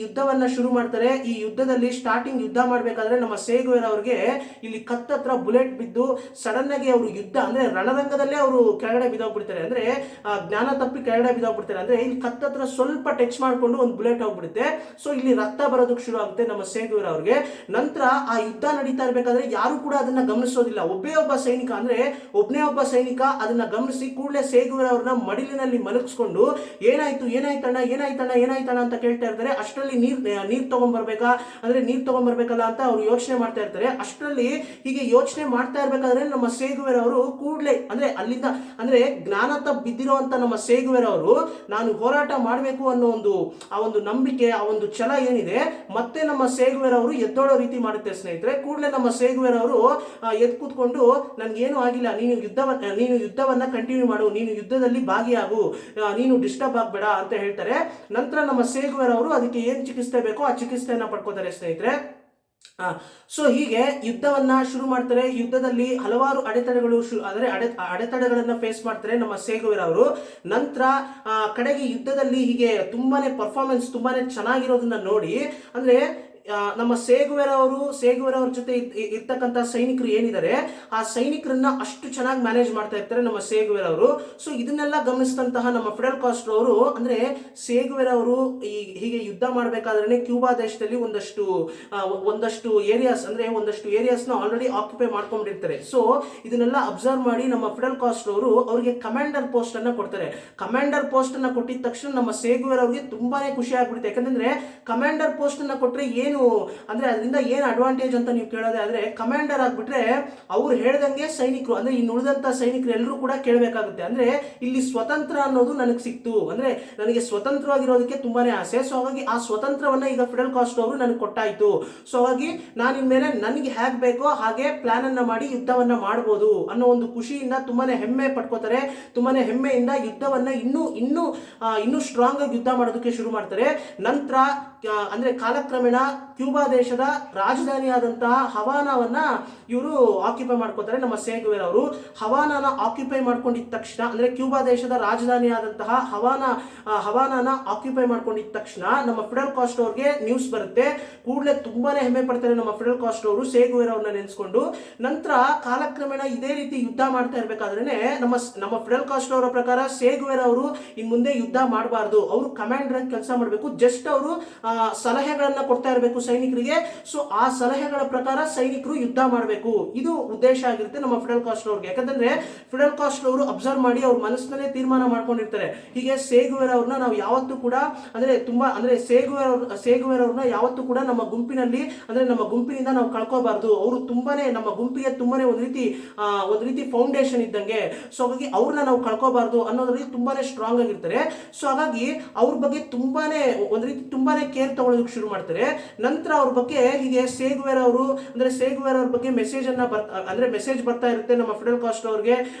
ಯುದ್ಧವನ್ನ ಶುರು ಮಾಡ್ತಾರೆ. ಈ ಯುದ್ಧದಲ್ಲಿ ಸ್ಟಾರ್ಟಿಂಗ್ ಯುದ್ಧ ಮಾಡ್ಬೇಕಾದ್ರೆ ನಮ್ಮ ಸೇಗುವೆರಾ ಅವ್ರಿಗೆ ಇಲ್ಲಿ ಕತ್ತತ್ರ ಬುಲೆಟ್ ಬಿದ್ದು ಸಡನ್ ಆಗಿ ಅವರು ಯುದ್ಧ ಅಂದ್ರೆ ರಣರಂಗದಲ್ಲೇ ಅವರು ಕೆಳಗಡೆ ಬಿದ್ದೋಗ್ಬಿಡ್ತಾರೆ. ಅಂದ್ರೆ ಜ್ಞಾನ ತಪ್ಪಿ ಕೆಳಗಡೆ ಬಿದ್ದೋಗ್ಬಿಡ್ತಾರೆ. ಅಂದ್ರೆ ಇಲ್ಲಿ ಕತ್ತತ್ರ ಸ್ವಲ್ಪ ಟಚ್ ಮಾಡ್ಕೊಂಡು ಒಂದು ಬುಲೆಟ್ ಹೋಗ್ಬಿಡುತ್ತೆ. ಸೊ ಇಲ್ಲಿ ರಕ್ತ ಬರೋದಕ್ಕೆ ಶುರು ಆಗುತ್ತೆ ನಮ್ಮ ಸೇಗುವೆರಾ ಅವ್ರಿಗೆ. ನಂತರ ಆ ಯುದ್ಧ ನಡೀತಾ ಇರ್ಬೇಕಾದ್ರೆ ಯಾರು ಕೂಡ ಅದನ್ನ ಗಮನಿಸೋದಿಲ್ಲ. ಒಬ್ಬನೇ ಒಬ್ಬ ಸೈನಿಕ ಅದನ್ನ ಗಮನಿಸಿ ಕೂಡಲೇ ಸೇಗುವೆರಾ ಅವ್ರನ್ನ ಮಡಿಲಿನಲ್ಲಿ ಮಲಗಿಸ್ಕೊಂಡು ಏನಾಯ್ತಣ್ಣ ಅಂತ ಕೇಳ್ತಾ ಇರ್ತಾರೆ. ಅಷ್ಟರಲ್ಲಿ ನೀರ್ ತಗೊಂಡ್ಬರ್ಬೇಕಲ್ಲ ಅಂತ ಅವ್ರು ಯೋಚನೆ ಮಾಡ್ತಾ ಇರ್ತಾರೆ. ಅಷ್ಟರಲ್ಲಿ ಹೀಗೆ ಯೋಚನೆ ಮಾಡ್ತಾ ಇರ್ಬೇಕಾದ್ರೆ ನಮ್ಮ ಸೇಗುವೆರಾ ಅವರು ಕೂಡಲೇ ಅಲ್ಲಿಂದ ಜ್ಞಾನ ತಪ್ಪಿ ಬಿದ್ದಿರುವಂತ ನಮ್ಮ ಸೇಗುವೆರಾ ಅವರು ನಾನು ಹೋರಾಟ ಮಾಡಬೇಕು ಅನ್ನೋ ಒಂದು ನಂಬಿಕೆ, ಆ ಒಂದು ಛಲ ಏನಿದೆ ಮತ್ತೆ ನಮ್ಮ ಸೇಗುವೆರಾ ಅವರು ಎದ್ದೋಳೋ ರೀತಿ ಮಾಡುತ್ತೆ ಸ್ನೇಹಿತರೆ. ಕೂಡಲೇ ನಮ್ಮ ಸೇಗುವೆರಾ ಅವರು ಎದ್ದು ಕೂತ್ಕೊಂಡು ನನ್ಗೇನು ಆಗಿಲ್ಲ, ನೀನು ಯುದ್ಧವನ್ನ ಕಂಟಿನ್ಯೂ ಮಾಡು, ನೀನು ಯುದ್ಧದಲ್ಲಿ ಭಾಗಿಯಾಗು, ನೀನು ಡಿಸ್ಟರ್ಬ್ ಆಗ್ಬೇಡ ಅಂತ ಹೇಳ್ತಾರೆ. ನಂತರ ನಮ್ಮ ಸೇಗುವೆರಾ ಅವರು ಅದಕ್ಕೆ ಏನ್ ಚಿಕಿತ್ಸೆ ಬೇಕೋ ಆ ಚಿಕಿತ್ಸೆಯನ್ನ ಪಡ್ಕೋತಾರೆ ಸ್ನೇಹಿತರೆ. ಸೊ ಹೀಗೆ ಯುದ್ಧವನ್ನ ಶುರು ಮಾಡ್ತಾರೆ. ಯುದ್ಧದಲ್ಲಿ ಹಲವಾರು ಅಡೆತಡೆಗಳನ್ನ ಫೇಸ್ ಮಾಡ್ತಾರೆ ನಮ್ಮ ಸೇಗುವೆರಾ ಅವರು. ನಂತರ ಕಡೆಗೆ ಯುದ್ಧದಲ್ಲಿ ಹೀಗೆ ತುಂಬಾನೇ ಪರ್ಫಾರ್ಮೆನ್ಸ್ ತುಂಬಾನೇ ಚೆನ್ನಾಗಿರೋದನ್ನ ನೋಡಿ ಅಂದ್ರೆ ನಮ್ಮ ಸೇಗುವೆರಾ ಅವ್ರ ಜೊತೆ ಇರ್ತಕ್ಕಂಥ ಸೈನಿಕರು ಏನಿದ್ದಾರೆ ಆ ಸೈನಿಕರನ್ನ ಅಷ್ಟು ಚೆನ್ನಾಗಿ ಮ್ಯಾನೇಜ್ ಮಾಡ್ತಾ ಇರ್ತಾರೆ ನಮ್ಮ ಸೇಗುವೆರಾ ಅವರು. ಸೊ ಇದನ್ನೆಲ್ಲ ಗಮನಿಸಿದಂತಹ ನಮ್ಮ ಫಿಡೆಲ್ ಕಾಸ್ಟ್ರೋ ಅವರು ಅಂದ್ರೆ ಸೇಗುವೆರಾ ಅವರು ಹೀಗೆ ಯುದ್ಧ ಮಾಡಬೇಕಾದ್ರೆ ಕ್ಯೂಬಾ ದೇಶದಲ್ಲಿ ಒಂದಷ್ಟು ಏರಿಯಾಸ್ ನ ಆಲ್ರೆಡಿ ಆಕ್ಯುಪೈ ಮಾಡ್ಕೊಂಡಿರ್ತಾರೆ. ಸೊ ಇದನ್ನೆಲ್ಲ ಅಬ್ಸರ್ವ್ ಮಾಡಿ ನಮ್ಮ ಫಿಡೆಲ್ ಕಾಸ್ಟ್ರೋ ಅವರು ಅವರಿಗೆ ಕಮಾಂಡರ್ ಪೋಸ್ಟ್ ಅನ್ನ ಕೊಡ್ತಾರೆ. ಕಮಾಂಡರ್ ಪೋಸ್ಟ್ ಅನ್ನ ಕೊಟ್ಟಿದ ತಕ್ಷಣ ನಮ್ಮ ಸೇಗುವೆರಾ ಅವರಿಗೆ ತುಂಬಾನೇ ಖುಷಿ ಆಗ್ಬಿಡುತ್ತೆ. ಯಾಕಂದ್ರೆ ಕಮಾಂಡರ್ ಪೋಸ್ಟ್ ಅನ್ನ ಕೊಟ್ರೆ ಅದರಿಂದ ಏನು ಅಡ್ವಾಂಟೇಜ್ ಅಂತ ನೀವು ಕೇಳೋದೇ ಆದ್ರೆ, ಕಮಾಂಡರ್ ಆಗ್ಬಿಟ್ರೆ ಅವ್ರು ಹೇಳ್ದಂಗೆ ಸೈನಿಕರು ಅಂದ್ರೆ ಇನ್ನು ಉಳಿದಂತ ಸೈನಿಕರು ಎಲ್ಲರೂ ಕೂಡ ಕೇಳಬೇಕಾಗುತ್ತೆ. ಅಂದ್ರೆ ಇಲ್ಲಿ ಸ್ವತಂತ್ರ ಅನ್ನೋದು ನನಗೆ ಸಿಕ್ತು, ಅಂದ್ರೆ ನನಗೆ ಸ್ವತಂತ್ರವಾಗಿರೋದಕ್ಕೆ ತುಂಬಾನೇ ಆಸೆ. ಸೊ ಹಾಗಾಗಿ ಆ ಸ್ವತಂತ್ರವನ್ನ ಈಗ ಫಿಡೆಲ್ ಕಾಸ್ಟ್ರೋ ಅವರು ನನಗೆ ಕೊಟ್ಟಾಯ್ತು. ಸೊ ಹಾಗಾಗಿ ನಾನು ಇನ್ಮೇಲೆ ನನಗೆ ಹೇಗೆ ಬೇಕೋ ಹಾಗೆ ಪ್ಲಾನ್ ಅನ್ನ ಮಾಡಿ ಯುದ್ಧವನ್ನ ಮಾಡಬಹುದು ಅನ್ನೋ ಒಂದು ಖುಷಿಯಿಂದ ತುಂಬಾನೇ ಹೆಮ್ಮೆ ಪಡ್ಕೋತಾರೆ. ತುಂಬಾನೇ ಹೆಮ್ಮೆಯಿಂದ ಯುದ್ಧವನ್ನ ಇನ್ನೂ ಸ್ಟ್ರಾಂಗ್ ಆಗಿ ಯುದ್ಧ ಮಾಡೋದಕ್ಕೆ ಶುರು ಮಾಡ್ತಾರೆ. ನಂತರ ಕಾಲಕ್ರಮೇಣ ಕ್ಯೂಬಾ ದೇಶದ ರಾಜಧಾನಿಯಾದಂತಹ ಹವಾನಾವನ್ನ ಇವರು ಆಕ್ಯುಪೈ ಮಾಡ್ಕೋತಾರೆ ನಮ್ಮ ಸೇಗುವೆರಾ ಅವರು. ಹವಾನಾನ ಆಕ್ಯುಪೈ ಮಾಡ್ಕೊಂಡಿದ್ದ ತಕ್ಷಣ ಅಂದ್ರೆ ಕ್ಯೂಬಾ ದೇಶದ ರಾಜಧಾನಿಯಾದಂತಹ ಹವಾನಾನ ಆಕ್ಯುಪೈ ಮಾಡ್ಕೊಂಡಿದ್ದ ತಕ್ಷಣ ನಮ್ಮ ಫಿಡೆಲ್ ಕಾಸ್ಟ್ರೋ ಅವ್ರಿಗೆ ನ್ಯೂಸ್ ಬರುತ್ತೆ. ಕೂಡಲೇ ತುಂಬಾನೇ ಹೆಮ್ಮೆ ಪಡ್ತಾರೆ ನಮ್ಮ ಫಿಡೆಲ್ ಕಾಸ್ಟ್ರೋ ಅವರು ಸೇಗುವೆರಾ ಅವ್ರನ್ನ ನೆನೆಸ್ಕೊಂಡು. ನಂತರ ಕಾಲಕ್ರಮೇಣ ಇದೇ ರೀತಿ ಯುದ್ಧ ಮಾಡ್ತಾ ಇರ್ಬೇಕಾದ್ರೆ ನಮ್ಮ ಫಿಡೆಲ್ ಕಾಸ್ಟ್ರೋ ಅವರ ಪ್ರಕಾರ ಸೇಗುವೆರಾ ಅವರು ಇನ್ ಮುಂದೆ ಯುದ್ಧ ಮಾಡಬಾರ್ದು, ಅವರು ಕಮಾಂಡರ್ ಆಗಿ ಕೆಲಸ ಮಾಡಬೇಕು, ಜಸ್ಟ್ ಅವರು ಸಲಹೆಗಳನ್ನ ಕೊಡ್ತಾ ಇರಬೇಕು ಸೈನಿಕರಿಗೆ. ಸೊ ಆ ಸಲಹೆಗಳ ಪ್ರಕಾರ ಸೈನಿಕರು ಯುದ್ಧ ಮಾಡಬೇಕು, ಇದು ಉದ್ದೇಶ ಆಗಿರುತ್ತೆ ನಮ್ಮ ಫಿಡೆಲ್ ಕಾಸ್ಟ್ರೋ ಅವ್ರಿಗೆ. ಯಾಕಂದ್ರೆ ಫಿಡೆಲ್ ಕಾಸ್ಟ್ರೋ ಅವರು ಅಬ್ಸರ್ವ್ ಮಾಡಿ ಅವ್ರ ಮನಸ್ಸಿನಲ್ಲೇ ತೀರ್ಮಾನ ಮಾಡ್ಕೊಂಡಿರ್ತಾರೆ, ಹೀಗೆ ಸೇಗುವೆರಾ ಅವ್ರನ್ನ ನಾವು ಯಾವತ್ತೂ ಕೂಡ ಸೇಗುವೆರಾ ಅವ್ರನ್ನ ಯಾವತ್ತೂ ಕೂಡ ನಮ್ಮ ಗುಂಪಿನಿಂದ ನಾವು ಕಳ್ಕೋಬಾರ್ದು. ಅವರು ನಮ್ಮ ಗುಂಪಿಗೆ ತುಂಬಾನೇ ಒಂದು ರೀತಿ ಫೌಂಡೇಶನ್ ಇದ್ದಂಗೆ. ಸೊ ಹಾಗಾಗಿ ಅವ್ರನ್ನ ನಾವು ಕಳ್ಕೋಬಾರ್ದು ಅನ್ನೋದ್ರಲ್ಲಿ ತುಂಬಾನೇ ಸ್ಟ್ರಾಂಗ್ ಆಗಿರ್ತಾರೆ. ಸೊ ಹಾಗಾಗಿ ಅವ್ರ ಬಗ್ಗೆ ತುಂಬಾನೇ ಕೇರ್ ತಗೊಳ್ಳೋದಕ್ಕೆ ಶುರು ಮಾಡ್ತಾರೆ. ನಂತರ ಅವ್ರ ಬಗ್ಗೆ ಹೀಗೆ ಸೇಗುವೆರಾ ಅವ್ರ ಬಗ್ಗೆ ಮೆಸೇಜ್ ಬರ್ತಾ ಇರುತ್ತೆ ನಮ್ಮ ಫಿಡೆಲ್ ಕಾಸ್ಟ್ರೋ ಅವ್ರಿಗೆ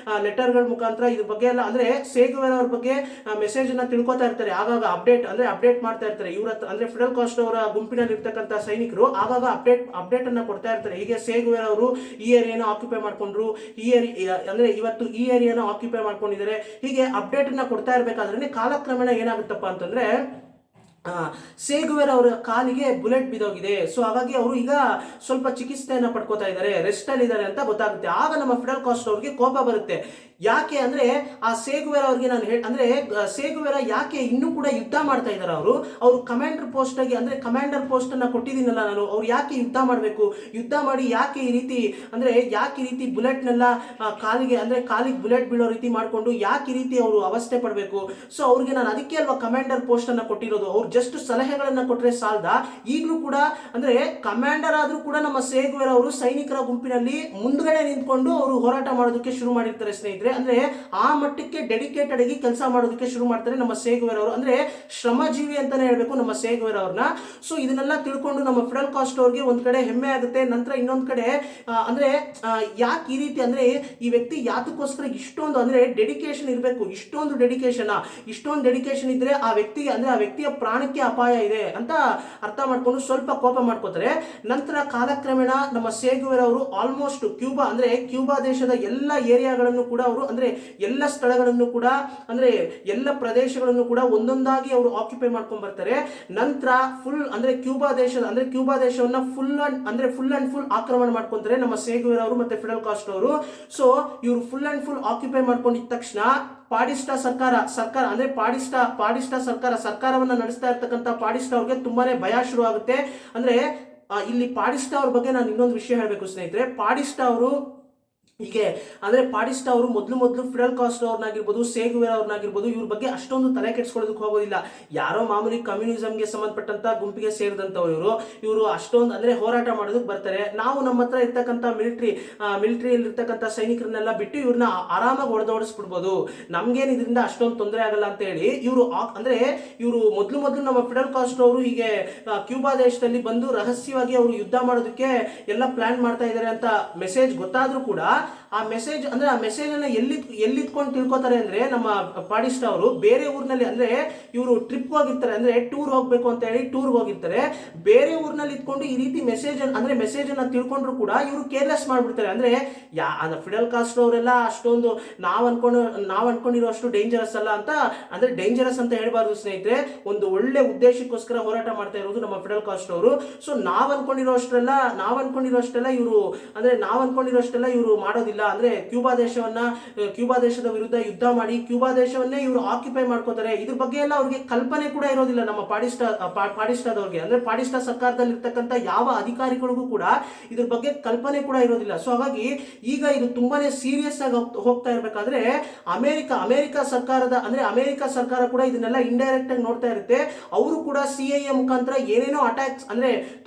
ಲೆಟರ್ಗಳ ಮುಖಾಂತರ. ಇದ್ರ ಬಗ್ಗೆ ಎಲ್ಲ ಸೇಗುವೆರಾ ಅವ್ರ ಬಗ್ಗೆ ಮೆಸೇಜ್ ಅನ್ನ ತಿಳ್ಕೊತಾ ಇರ್ತಾರೆ. ಆಗಾಗ ಅಪ್ಡೇಟ್ ಮಾಡ್ತಾ ಇರ್ತಾರೆ ಇವ್ರ ಹತ್ರ. ಫಿಡೆಲ್ ಕಾಸ್ಟ್ರೋ ಅವರ ಗುಂಪಿನಲ್ಲಿ ಇರ್ತಕ್ಕಂಥ ಸೈನಿಕರು ಆಗಾಗ ಅಪ್ಡೇಟ್ ಅನ್ನ ಕೊಡ್ತಾ ಇರ್ತಾರೆ. ಹೀಗೆ ಸೇಗುವೆರಾ ಅವರು ಈ ಏರಿಯಾನ ಆಕ್ಯುಪೈ ಮಾಡ್ಕೊಂಡ್ರು, ಇವತ್ತು ಈ ಏರಿಯಾನ ಆಕ್ಯುಪೈ ಮಾಡ್ಕೊಂಡಿದ್ದಾರೆ, ಹೀಗೆ ಅಪ್ಡೇಟ್ ಅನ್ನ ಕೊಡ್ತಾ ಇರ್ಬೇಕಾದ್ರೆ ಕಾಲಕ್ರಮೇಣ ಏನಾಗುತ್ತಪ್ಪ ಅಂತಂದ್ರೆ ಸೇಗುವೆರಾ ಅವರ ಕಾಲಿಗೆ ಬುಲೆಟ್ ಬಿದ್ದೋಗಿದೆ. ಸೊ ಹಾಗಾಗಿ ಅವರು ಈಗ ಸ್ವಲ್ಪ ಚಿಕಿತ್ಸೆಯನ್ನ ಪಡ್ಕೋತಾ ಇದ್ದಾರೆ, ರೆಸ್ಟ್ ಅಲ್ಲಿ ಇದ್ದಾರೆ ಅಂತ ಗೊತ್ತಾಗುತ್ತೆ. ಆಗ ನಮ್ಮ ಫಿಡೆಲ್ ಕಾಸ್ಟ್ರೋ ಅವ್ರಿಗೆ ಕೋಪ ಬರುತ್ತೆ. ಯಾಕೆ ಅಂದ್ರೆ ಆ ಸೇಗುವೆರಾ ಅವ್ರಿಗೆ ಸೇಗುವೆರಾ ಯಾಕೆ ಇನ್ನೂ ಕೂಡ ಯುದ್ಧ ಮಾಡ್ತಾ ಇದ್ದಾರೆ, ಅವರು ಕಮಾಂಡರ್ ಪೋಸ್ಟ್ ಅನ್ನ ಕೊಟ್ಟಿದ್ದೀನಲ್ಲ ನಾನು, ಅವ್ರು ಯಾಕೆ ಯುದ್ಧ ಮಾಡಬೇಕು, ಯುದ್ಧ ಮಾಡಿ ಯಾಕೆ ಈ ರೀತಿ ಬುಲೆಟ್ನೆಲ್ಲ ಕಾಲಿಗೆ ಬುಲೆಟ್ ಬೀಳೋ ರೀತಿ ಮಾಡ್ಕೊಂಡು ಯಾಕೆ ಈ ರೀತಿ ಅವರು ಅವಸ್ಥೆ ಪಡಬೇಕು. ಸೊ ಅವ್ರಿಗೆ ನಾನು ಅದಕ್ಕೆ ಅಲ್ವಾ ಕಮಾಂಡರ್ ಪೋಸ್ಟ್ ಅನ್ನ ಕೊಟ್ಟಿರೋದು, ಅವ್ರು ಜಸ್ಟ್ ಸಲಹೆಗಳನ್ನ ಕೊಟ್ರೆ ಸಾಲದ. ಈಗಲೂ ಕೂಡ ಕಮಾಂಡರ್ ಆದ್ರೂ ಕೂಡ ನಮ್ಮ ಸೇಗುವೆರಾ ಅವರು ಸೈನಿಕರ ಗುಂಪಿನಲ್ಲಿ ಮುಂದ್ಗಡೆ ನಿಂತ್ಕೊಂಡು ಅವರು ಹೋರಾಟ ಮಾಡೋದಕ್ಕೆ ಶುರು ಮಾಡಿರ್ತಾರೆ ಸ್ನೇಹಿತರೆ. ಅಂದ್ರೆ ಆ ಮಟ್ಟಕ್ಕೆ ಡೆಡಿಕೇಟೆಡ್ ಆಗಿ ಕೆಲಸ ಮಾಡೋದಕ್ಕೆ ಶುರು ಮಾಡ್ತಾರೆ ನಮ್ಮ ಸೇಗುವೆರ್ ಅವರು. ಅಂದ್ರೆ ಶ್ರಮಜೀವಿ ಅಂತಾನೆ ಹೇಳ್ಬೇಕು ನಮ್ಮ ಸೇಗುವೆರ್ ಅವ್ರನ್ನ. ಸೊ ಇದನ್ನೆಲ್ಲ ತಿಳ್ಕೊಂಡು ನಮ್ಮ ಫಿಡೆಲ್ ಕಾಸ್ಟ್ರೋ ಅವ್ರಿಗೆ ಒಂದ್ ಕಡೆ ಹೆಮ್ಮೆ ಆಗುತ್ತೆ. ನಂತರ ಇನ್ನೊಂದ್ ಕಡೆ ಅಂದ್ರೆ ಯಾಕೆ ಈ ರೀತಿ ಅಂದ್ರೆ ಈ ವ್ಯಕ್ತಿ ಯಾತಕ್ಕೋಸ್ಕರ ಇಷ್ಟೊಂದು ಅಂದ್ರೆ ಡೆಡಿಕೇಶನ್ ಇರಬೇಕು, ಇಷ್ಟೊಂದು ಡೆಡಿಕೇಶನ್ ಇದ್ರೆ ಆ ವ್ಯಕ್ತಿಗೆ ಅಂದ್ರೆ ಆ ವ್ಯಕ್ತಿಯ ಪ್ರಾಣಕ್ಕೆ ಅಪಾಯ ಇದೆ ಅಂತ ಅರ್ಥ ಮಾಡ್ಕೊಂಡು ಸ್ವಲ್ಪ ಕೋಪ ಮಾಡ್ಕೋತಾರೆ. ನಂತರ ಕಾಲಕ್ರಮೇಣ ನಮ್ಮ ಸೇಗುವೆರ್ ಅವರು ಆಲ್ಮೋಸ್ಟ್ ಕ್ಯೂಬಾ ದೇಶದ ಎಲ್ಲ ಏರಿಯಾಗಳನ್ನು ಕೂಡ ಅವರು ಅಂದ್ರೆ ಎಲ್ಲ ಸ್ಥಳಗಳನ್ನು ಕೂಡ ಅಂದ್ರೆ ಎಲ್ಲ ಪ್ರದೇಶಗಳನ್ನು ಕೂಡ ಒಂದೊಂದಾಗಿ ಅವರು ಆಕ್ಯುಪೈ ಮಾಡ್ಕೊಂಡ್ ಬರ್ತಾರೆ. ನಂತರ ಕ್ಯೂಬಾ ದೇಶವನ್ನ ಫುಲ್ ಅಂಡ್ ಫುಲ್ ಆಕ್ರಮಣ ಮಾಡ್ಕೊಂತಾರೆ ನಮ್ಮ ಸೇಗುವೆರ್ ಅವರು ಮತ್ತೆ ಫಿಡೆಲ್ ಕಾಸ್ಟ್ರೋ ಅವರು. ಸೊ ಇವರು ಫುಲ್ ಅಂಡ್ ಫುಲ್ ಆಕ್ಯುಪೈ ಮಾಡ್ಕೊಂಡಿದ ತಕ್ಷಣ ಪಾಡಿಸ್ಟಾ ಸರ್ಕಾರ ಅಂದ್ರೆ ಪಾಡಿಸ್ಟಾ ಸರ್ಕಾರವನ್ನ ನಡೆಸ್ತಾ ಇರ್ತಕ್ಕಂಥ ಪಾಡಿಸ್ಟಾ ಅವ್ರಿಗೆ ತುಂಬಾನೇ ಭಯ ಶುರು ಆಗುತ್ತೆ. ಅಂದ್ರೆ ಇಲ್ಲಿ ಪಾಡಿಸ್ಟಾ ಅವ್ರ ಬಗ್ಗೆ ನಾನು ಇನ್ನೊಂದು ವಿಷಯ ಹೇಳಬೇಕು ಸ್ನೇಹಿತರೆ. ಪಾಡಿಸ್ಟಾ ಅವರು ಮೊದಲು ಫಿಡೆಲ್ ಕಾಸ್ಟ್ರೋ ಅವ್ರನ್ನಾಗಿರ್ಬೋದು, ಸೇಗುವೆರ್ ಅವ್ರನ್ನಾಗಿರ್ಬೋದು ಇವ್ರ ಬಗ್ಗೆ ಅಷ್ಟೊಂದು ತಲೆ ಕೆಡಿಸ್ಕೊಳ್ಳೋದಕ್ಕೆ ಹೋಗೋದಿಲ್ಲ. ಯಾರೋ ಮಾಮೂಲಿ ಕಮ್ಯುನಿಸಂಗೆ ಸಂಬಂಧಪಟ್ಟಂತ ಗುಂಪಿಗೆ ಸೇರಿದಂತವರು ಇವರು ಅಷ್ಟೊಂದು ಅಂದ್ರೆ ಹೋರಾಟ ಮಾಡೋದಕ್ಕೆ ಬರ್ತಾರೆ. ನಾವು ನಮ್ಮ ಹತ್ರ ಇರ್ತಕ್ಕಂಥ ಮಿಲಿಟರಿಯಲ್ಲಿ ಇರ್ತಕ್ಕಂಥ ಸೈನಿಕರನ್ನೆಲ್ಲ ಬಿಟ್ಟು ಇವ್ರನ್ನ ಆರಾಮಾಗಿ ಹೊಡೆದೋಡಿಸ್ಬಿಡ್ಬೋದು, ನಮ್ಗೇನು ಇದರಿಂದ ಅಷ್ಟೊಂದು ತೊಂದರೆ ಆಗಲ್ಲ ಅಂತ ಹೇಳಿ ಇವರು ಮೊದಲು ನಮ್ಮ ಫಿಡೆಲ್ ಕಾಸ್ಟ್ರೋ ಅವರು ಹೀಗೆ ಕ್ಯೂಬಾ ದೇಶದಲ್ಲಿ ಬಂದು ರಹಸ್ಯವಾಗಿ ಅವರು ಯುದ್ಧ ಮಾಡೋದಕ್ಕೆ ಎಲ್ಲ ಪ್ಲಾನ್ ಮಾಡ್ತಾ ಇದ್ದಾರೆ ಅಂತ ಮೆಸೇಜ್ ಗೊತ್ತಾದ್ರೂ ಕೂಡ ಆ ಮೆಸೇಜ್ ಅನ್ನ ಎಲ್ಲಿತ್ಕೊಂಡು ತಿಳ್ಕೊತಾರೆ ಅಂದ್ರೆ ನಮ್ಮ ಪಾಡಿಸ್ಟಾ ಅವರು ಬೇರೆ ಊರಿನಲ್ಲಿ ಅಂದ್ರೆ ಇವರು ಟ್ರಿಪ್ ಹೋಗಿರ್ತಾರೆ, ಅಂದ್ರೆ ಟೂರ್ ಹೋಗ್ಬೇಕು ಅಂತ ಹೇಳಿ ಟೂರ್ ಹೋಗಿರ್ತಾರೆ. ಬೇರೆ ಊರಿನಲ್ಲಿ ಇಟ್ಕೊಂಡು ಈ ರೀತಿ ಮೆಸೇಜ್ ಅನ್ನ ತಿಳ್ಕೊಂಡ್ರು ಕೂಡ ಇವರು ಕೇರ್ಲೆಸ್ ಮಾಡ್ಬಿಡ್ತಾರೆ. ಅಂದ್ರೆ ಫಿಡೆಲ್ ಕಾಸ್ಟ್ರೋ ಅವರೆಲ್ಲ ಅಷ್ಟೊಂದು ನಾವ್ ಅನ್ಕೊಂಡಿರೋ ಅಷ್ಟು ಡೇಂಜರಸ್ ಅಲ್ಲ ಅಂತ, ಅಂದ್ರೆ ಡೇಂಜರಸ್ ಅಂತ ಹೇಳ್ಬಾರ್ದು ಸ್ನೇಹಿತರೆ, ಒಂದು ಒಳ್ಳೆ ಉದ್ದೇಶಕ್ಕೋಸ್ಕರ ಹೋರಾಟ ಮಾಡ್ತಾ ಇರೋದು ನಮ್ಮ ಫಿಡೆಲ್ ಕಾಸ್ಟ್ರೋ ಅವರು. ಸೊ ನಾವ್ ಅನ್ಕೊಂಡಿರೋ ಅಷ್ಟೆಲ್ಲ ಇವರು ಮಾಡೋದಿಲ್ಲ. ಅಂದ್ರೆ ಕ್ಯೂಬಾ ದೇಶದ ವಿರುದ್ಧ ಯುದ್ಧ ಮಾಡಿ ಕ್ಯೂಬಾ ದೇಶವನ್ನೇ ಇವರು ಆಕ್ಯುಪೈ ಮಾಡ್ಕೋತಾರೆ. ಇದ್ರ ಬಗ್ಗೆ ಎಲ್ಲ ಅವ್ರಿಗೆ ಕಲ್ಪನೆ ಕೂಡ ಇರೋದಿಲ್ಲ ನಮ್ಮ ಪಾಡಿಸ್ಟಾದವ್ರಿಗೆ. ಅಂದ್ರೆ ಪಾಡಿಸ್ಟಾ ಸರ್ಕಾರದಲ್ಲಿ ಇರ್ತಕ್ಕಂಥ ಯಾವ ಅಧಿಕಾರಿಗಳಿಗೂ ಕೂಡ ಇದ್ರ ಬಗ್ಗೆ ಕಲ್ಪನೆ ಕೂಡ ಇರೋದಿಲ್ಲ. ಸೊ ಹಾಗಾಗಿ ಈಗ ಇದು ತುಂಬಾನೇ ಸೀರಿಯಸ್ ಆಗಿ ಹೋಗ್ತಾ ಇರ್ಬೇಕಾದ್ರೆ ಅಮೆರಿಕ ಸರ್ಕಾರ ಕೂಡ ಇದನ್ನೆಲ್ಲ ಇಂಡೈರೆಕ್ಟ್ ಆಗಿ ನೋಡ್ತಾ ಇರುತ್ತೆ. ಅವರು ಕೂಡ ಸಿಐಎ ಮುಖಾಂತರ ಏನೇನೋ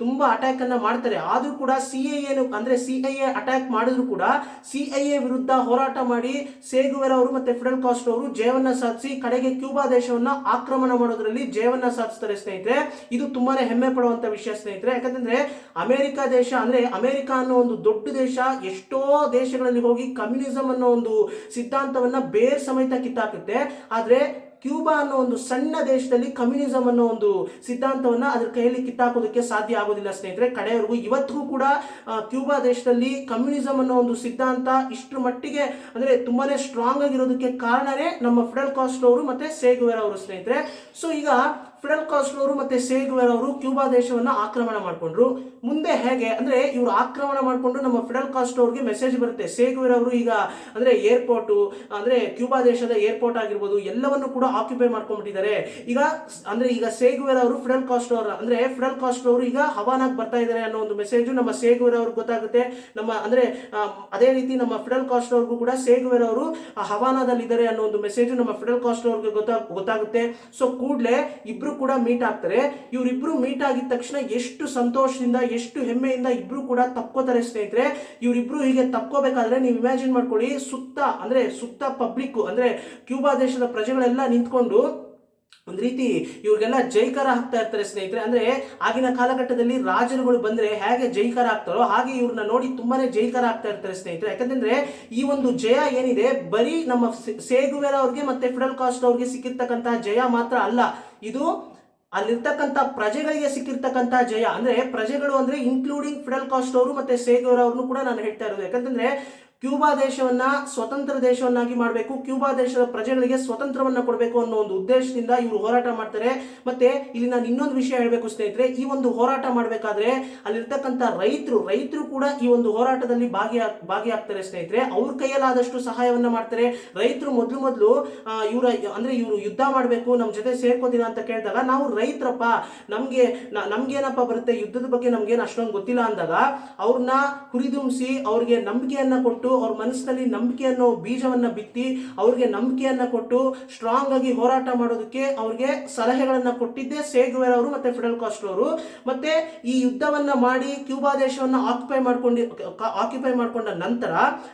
ತುಂಬಾ ಅಟ್ಯಾಕ್ ಅನ್ನ ಮಾಡ್ತಾರೆ. ಆದ್ರೂ ಕೂಡ ಸಿಐಎ ಅಟ್ಯಾಕ್ ಮಾಡಿದ್ರು ಕೂಡ ಸಿಐಎ ವಿರುದ್ಧ ಹೋರಾಟ ಮಾಡಿ ಸೇಗುವೆರ್ ಅವರು ಮತ್ತೆ ಫಿಡೆಲ್ ಕಾಸ್ಟ್ರೋ ಅವರು ಜಯವನ್ನ ಸಾಧಿಸಿ ಕಡೆಗೆ ಕ್ಯೂಬಾ ದೇಶವನ್ನ ಆಕ್ರಮಣ ಮಾಡೋದ್ರಲ್ಲಿ ಜಯವನ್ನ ಸಾಧಿಸ್ತಾರೆ ಸ್ನೇಹಿತರೆ. ಇದು ತುಂಬಾನೇ ಹೆಮ್ಮೆ ಪಡುವಂತ ವಿಷಯ ಸ್ನೇಹಿತರೆ. ಯಾಕಂದ್ರೆ ಅಮೆರಿಕ ಅನ್ನೋ ಒಂದು ದೊಡ್ಡ ದೇಶ ಎಷ್ಟೋ ದೇಶಗಳಲ್ಲಿ ಹೋಗಿ ಕಮ್ಯುನಿಸಂ ಅನ್ನೋ ಒಂದು ಸಿದ್ಧಾಂತವನ್ನ ಬೇರ್ ಸಮೇತ ಕಿತ್ತಾಕುತ್ತೆ. ಆದ್ರೆ ಕ್ಯೂಬಾ ಅನ್ನೋ ಒಂದು ಸಣ್ಣ ದೇಶದಲ್ಲಿ ಕಮ್ಯುನಿಸಂ ಅನ್ನೋ ಒಂದು ಸಿದ್ಧಾಂತವನ್ನ ಅದ್ರ ಕೈಯಲ್ಲಿ ಕಿತ್ತಾಕೋದಕ್ಕೆ ಸಾಧ್ಯ ಆಗೋದಿಲ್ಲ ಸ್ನೇಹಿತರೆ. ಕಡೆಯವರೆಗೂ ಇವತ್ತಿಗೂ ಕೂಡ ಕ್ಯೂಬಾ ದೇಶದಲ್ಲಿ ಕಮ್ಯುನಿಸಂ ಅನ್ನೋ ಒಂದು ಸಿದ್ಧಾಂತ ಇಷ್ಟರ ಮಟ್ಟಿಗೆ ಅಂದ್ರೆ ತುಂಬಾನೇ ಸ್ಟ್ರಾಂಗ್ ಆಗಿರೋದಕ್ಕೆ ಕಾರಣನೇ ನಮ್ಮ ಫಿಡೆಲ್ ಕಾಸ್ಟ್ರೋ ಅವರು ಮತ್ತೆ ಸೇಗುವೆರ್ ಅವರು ಸ್ನೇಹಿತರೆ. ಸೊ ಈಗ ಫಿಡೆಲ್ ಕಾಸ್ಟ್ರೋ ಅವರು ಮತ್ತೆ ಸೇಗುವೆರ್ ಅವರು ಕ್ಯೂಬಾ ದೇಶವನ್ನ ಆಕ್ರಮಣ ಮಾಡ್ಕೊಂಡ್ರು. ಮುಂದೆ ಹೇಗೆ ಅಂದ್ರೆ ಇವರು ಆಕ್ರಮಣ ಮಾಡ್ಕೊಂಡು ನಮ್ಮ ಫಿಡೆಲ್ ಕಾಸ್ಟ್ರೋ ಅವ್ರಿಗೆ ಮೆಸೇಜ್ ಬರುತ್ತೆ. ಸೇಗುವೆರ್ ಅವರು ಈಗ ಅಂದ್ರೆ ಏರ್ಪೋರ್ಟ್ ಅಂದ್ರೆ ಕ್ಯೂಬಾ ದೇಶದ ಏರ್ಪೋರ್ಟ್ ಆಗಿರ್ಬೋದು ಎಲ್ಲವನ್ನು ಕೂಡ ಆಕ್ಯುಪೈ ಮಾಡ್ಕೊಂಡ್ಬಿಟ್ಟಿದ್ದಾರೆ. ಈಗ ಸೇಗುವೆರ್ ಅವರು ಫಿಡೆಲ್ ಕಾಸ್ಟ್ರೋ ಅವರು ಈಗ ಹವಾನಾಗ್ ಬರ್ತಾ ಇದ್ದಾರೆ ಅನ್ನೋ ಒಂದು ಮೆಸೇಜ್ ನಮ್ಮ ಸೇಗುವೆರ್ ಅವ್ರಿಗೆ ಗೊತ್ತಾಗುತ್ತೆ. ಅದೇ ರೀತಿ ನಮ್ಮ ಫಿಡೆಲ್ ಕಾಸ್ಟ್ರೋ ಅವ್ರಿಗೂ ಕೂಡ ಸೇಗುವೆರ್ ಅವರು ಹವಾನಾದಲ್ಲಿ ಇದ್ದಾರೆ ಅನ್ನೋ ಒಂದು ಮೆಸೇಜ್ ನಮ್ಮ ಫಿಡೆಲ್ ಕಾಸ್ಟ್ರೋ ಅವ್ರಿಗೆ ಗೊತ್ತಾಗುತ್ತೆ. ಸೊ ಕೂಡಲೇ ಇಬ್ರು ಕೂಡ ಮೀಟ್ ಆಗ್ತಾರೆ. ಇವರಿಬ್ರು ಮೀಟ್ ಆಗಿದ ತಕ್ಷಣ ಎಷ್ಟು ಸಂತೋಷದಿಂದ ಎಷ್ಟು ಹೆಮ್ಮೆಯಿಂದ ಇಬ್ರು ಕೂಡ ತಪ್ಕೋತಾರೆ ಸ್ನೇಹಿತರೆ. ಇವರಿಬ್ರು ಹೀಗೆ ತಪ್ಕೋಬೇಕಾದ್ರೆ ನೀವು ಇಮ್ಯಾಜಿನ್ ಮಾಡ್ಕೊಳ್ಳಿ, ಸುತ್ತ ಪಬ್ಲಿಕ್ ಅಂದ್ರೆ ಕ್ಯೂಬಾ ದೇಶದ ಪ್ರಜೆಗಳೆಲ್ಲ ನಿಂತ್ಕೊಂಡು ಒಂದ್ ರೀತಿ ಇವ್ರಿಗೆಲ್ಲ ಜೈಕಾರ ಹಾಕ್ತಾ ಇರ್ತಾರೆ ಸ್ನೇಹಿತರೆ. ಅಂದ್ರೆ ಆಗಿನ ಕಾಲಘಟ್ಟದಲ್ಲಿ ರಾಜರುಗಳು ಬಂದ್ರೆ ಹೇಗೆ ಜೈಕಾರ ಹಾಕ್ತಾರೋ ಹಾಗೆ ಇವ್ರನ್ನ ನೋಡಿ ತುಂಬಾನೇ ಜೈಕಾರ ಹಾಕ್ತಾ ಇರ್ತಾರೆ ಸ್ನೇಹಿತರೆ. ಯಾಕಂದ್ರೆ ಈ ಒಂದು ಜಯ ಏನಿದೆ ಬರೀ ನಮ್ಮ ಸೇಗುವೆರ್ ಅವ್ರಿಗೆ ಮತ್ತೆ ಫಿಡೆಲ್ ಕಾಸ್ಟ್ರೋ ಅವ್ರಿಗೆ ಸಿಕ್ಕಿರ್ತಕ್ಕಂತಹ ಜಯ ಮಾತ್ರ ಅಲ್ಲ, ಇದು ಅಲ್ಲಿರ್ತಕ್ಕಂಥ ಪ್ರಜೆಗಳಿಗೆ ಸಿಕ್ಕಿರ್ತಕ್ಕಂಥ ಜಯ. ಅಂದ್ರೆ ಪ್ರಜೆಗಳು ಅಂದ್ರೆ ಇನ್ಕ್ಲೂಡಿಂಗ್ ಫಿಡೆಲ್ ಕಾಸ್ಟ್ರೋ ಅವರು ಮತ್ತೆ ಸೇಗುವೆರ್ ಅವ್ರನ್ನು ಕೂಡ ನಾನು ಹೇಳ್ತಾ ಇರೋದು. ಯಾಕಂತಂದ್ರೆ ಕ್ಯೂಬಾ ದೇಶವನ್ನ ಸ್ವತಂತ್ರ ದೇಶವನ್ನಾಗಿ ಮಾಡಬೇಕು, ಕ್ಯೂಬಾ ದೇಶದ ಪ್ರಜೆಗಳಿಗೆ ಸ್ವತಂತ್ರವನ್ನ ಕೊಡಬೇಕು ಅನ್ನೋ ಒಂದು ಉದ್ದೇಶದಿಂದ ಇವರು ಹೋರಾಟ ಮಾಡ್ತಾರೆ. ಮತ್ತೆ ಇಲ್ಲಿ ನಾನು ಇನ್ನೊಂದು ವಿಷಯ ಹೇಳಬೇಕು ಸ್ನೇಹಿತರೆ, ಈ ಒಂದು ಹೋರಾಟ ಮಾಡಬೇಕಾದ್ರೆ ಅಲ್ಲಿರ್ತಕ್ಕಂಥ ರೈತರು ಕೂಡ ಈ ಒಂದು ಹೋರಾಟದಲ್ಲಿ ಭಾಗಿಯಾಗ್ತಾರೆ ಸ್ನೇಹಿತರೆ. ಅವ್ರ ಕೈಯಲ್ಲಾದಷ್ಟು ಸಹಾಯವನ್ನ ಮಾಡ್ತಾರೆ. ರೈತರು ಮೊದಲು ಇವರು ಯುದ್ಧ ಮಾಡಬೇಕು ನಮ್ಮ ಜೊತೆ ಸೇರ್ಕೋತೀರಾ ಅಂತ ಕೇಳಿದಾಗ ನಾವು ರೈತರಪ್ಪ, ನಮ್ಗೇನಪ್ಪ ಬರುತ್ತೆ ಯುದ್ಧದ ಬಗ್ಗೆ ನಮ್ಗೇನು ಅಷ್ಟೊಂದು ಗೊತ್ತಿಲ್ಲ ಅಂದಾಗ ಅವ್ರನ್ನ ಹುರಿದುಂಬಿಸಿ ಅವ್ರಿಗೆ ನಂಬಿಕೆಯನ್ನ ಕೊಟ್ಟು ಕೊಟ್ಟು ಅವ್ರ ಮನಸ್ಸಿನಲ್ಲಿ ನಂಬಿಕೆ ಅನ್ನೋ ಬೀಜವನ್ನ ಬಿತ್ತಿ ಅವ್ರಿಗೆ ನಂಬಿಕೆಯನ್ನ ಕೊಟ್ಟು ಸ್ಟ್ರಾಂಗ್ ಆಗಿ ಹೋರಾಟ ಮಾಡೋದಕ್ಕೆ ಅವ್ರಿಗೆ ಸಲಹೆಗಳನ್ನ ಕೊಟ್ಟಿದ್ದೇ ಸೇ ಗೆವಾರಾ ಅವರು ಮತ್ತೆ ಫಿಡೆಲ್ ಕಾಸ್ಟ್ರೋ ಅವರು. ಮತ್ತೆ ಈ ಯುದ್ಧವನ್ನ ಮಾಡಿ ಕ್ಯೂಬಾ ದೇಶವನ್ನ ಆಕ್ಯುಪೈ ಮಾಡ್ಕೊಂಡ ನಂತರ